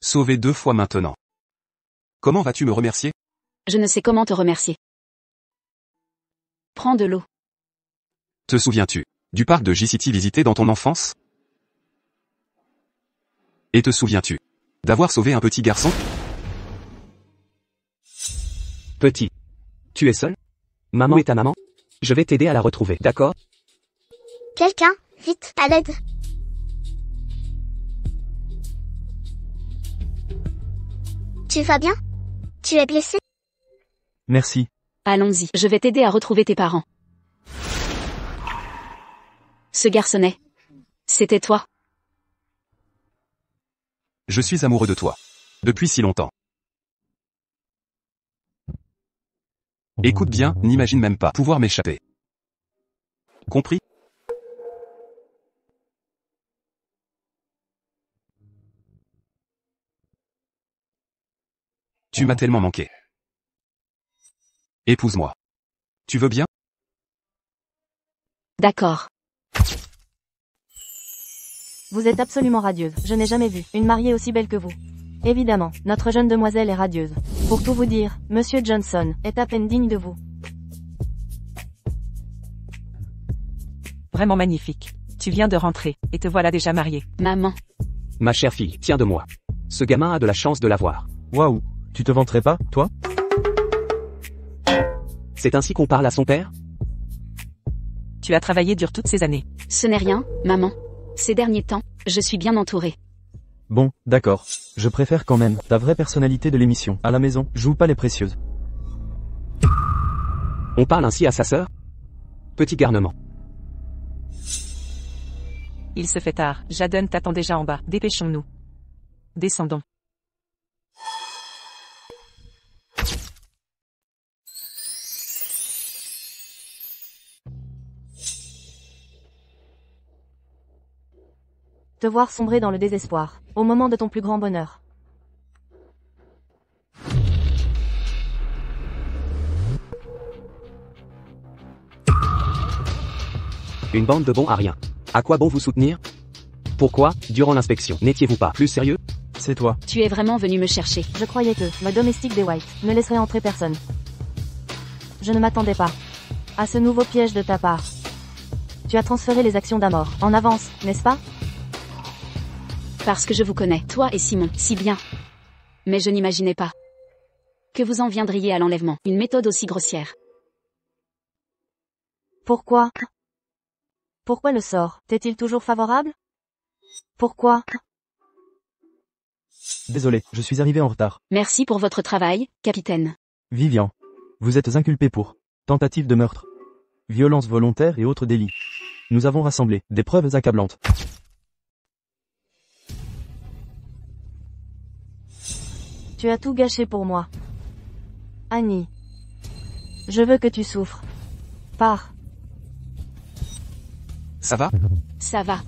sauvé 2 fois maintenant. Comment vas-tu me remercier? Je ne sais comment te remercier. Prends de l'eau. Te souviens-tu du parc de J-City visité dans ton enfance? Et te souviens-tu d'avoir sauvé un petit garçon? Petit. Tu es seul? Maman est ta maman? Je vais t'aider à la retrouver, d'accord? Quelqu'un, vite, à l'aide. Tu vas bien? Tu es blessé? Merci. Allons-y, je vais t'aider à retrouver tes parents. Ce garçonnet. C'était toi. Je suis amoureux de toi. Depuis si longtemps. Écoute bien, n'imagine même pas pouvoir m'échapper. Compris? Tu m'as tellement manqué. Épouse-moi. Tu veux bien? D'accord. Vous êtes absolument radieuse. Je n'ai jamais vu une mariée aussi belle que vous. Évidemment, notre jeune demoiselle est radieuse. Pour tout vous dire, Monsieur Johnson est à peine digne de vous. Vraiment magnifique. Tu viens de rentrer, et te voilà déjà mariée. Maman. Ma chère fille, tiens de moi. Ce gamin a de la chance de l'avoir. Waouh. Tu te vanterais pas, toi? C'est ainsi qu'on parle à son père? Tu as travaillé dur toutes ces années. Ce n'est rien, maman. Ces derniers temps, je suis bien entourée. Bon, d'accord. Je préfère quand même ta vraie personnalité de l'émission. À la maison, joue pas les précieuses. On parle ainsi à sa sœur? Petit garnement. Il se fait tard. Jadon t'attend déjà en bas. Dépêchons-nous. Descendons. Te voir sombrer dans le désespoir, au moment de ton plus grand bonheur. Une bande de bons à rien. À quoi bon vous soutenir? Pourquoi, durant l'inspection, n'étiez-vous pas plus sérieux? C'est toi. Tu es vraiment venu me chercher. Je croyais que le domestique des White ne laisserait entrer personne. Je ne m'attendais pas à ce nouveau piège de ta part. Tu as transféré les actions d'Amor en avance, n'est-ce pas? Parce que je vous connais, toi et Simon, si bien. Mais je n'imaginais pas que vous en viendriez à l'enlèvement. Une méthode aussi grossière. Pourquoi? Pourquoi le sort t'est-il toujours favorable? Pourquoi? Désolé, je suis arrivé en retard. Merci pour votre travail, capitaine. Vivian. Vous êtes inculpé pour tentative de meurtre, violence volontaire et autres délits. Nous avons rassemblé des preuves accablantes. Tu as tout gâché pour moi. Annie. Je veux que tu souffres. Pars. Ça va? Ça va.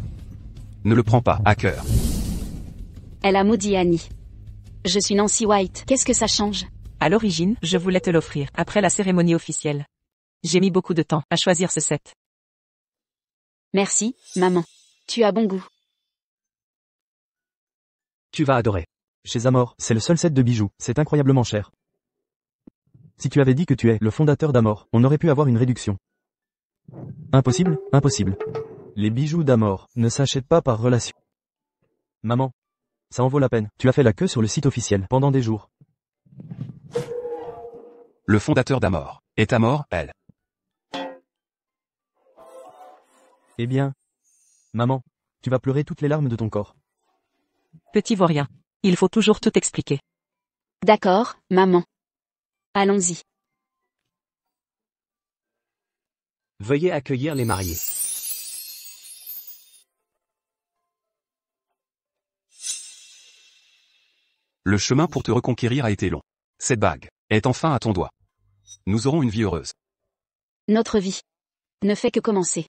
Ne le prends pas à cœur. Elle a maudit Annie. Je suis Nancy White. Qu'est-ce que ça change? À l'origine, je voulais te l'offrir, après la cérémonie officielle. J'ai mis beaucoup de temps à choisir ce set. Merci, maman. Tu as bon goût. Tu vas adorer. Chez Amor, c'est le seul set de bijoux, c'est incroyablement cher. Si tu avais dit que tu es le fondateur d'Amor, on aurait pu avoir une réduction. Impossible, impossible. Les bijoux d'Amor ne s'achètent pas par relation. Maman, ça en vaut la peine. Tu as fait la queue sur le site officiel pendant des jours. Le fondateur d'Amor. Est Amor, elle. Eh bien, maman, tu vas pleurer toutes les larmes de ton corps. Petit vaurien. Il faut toujours tout expliquer. D'accord, maman. Allons-y. Veuillez accueillir les mariés. Le chemin pour te reconquérir a été long. Cette bague est enfin à ton doigt. Nous aurons une vie heureuse. Notre vie ne fait que commencer.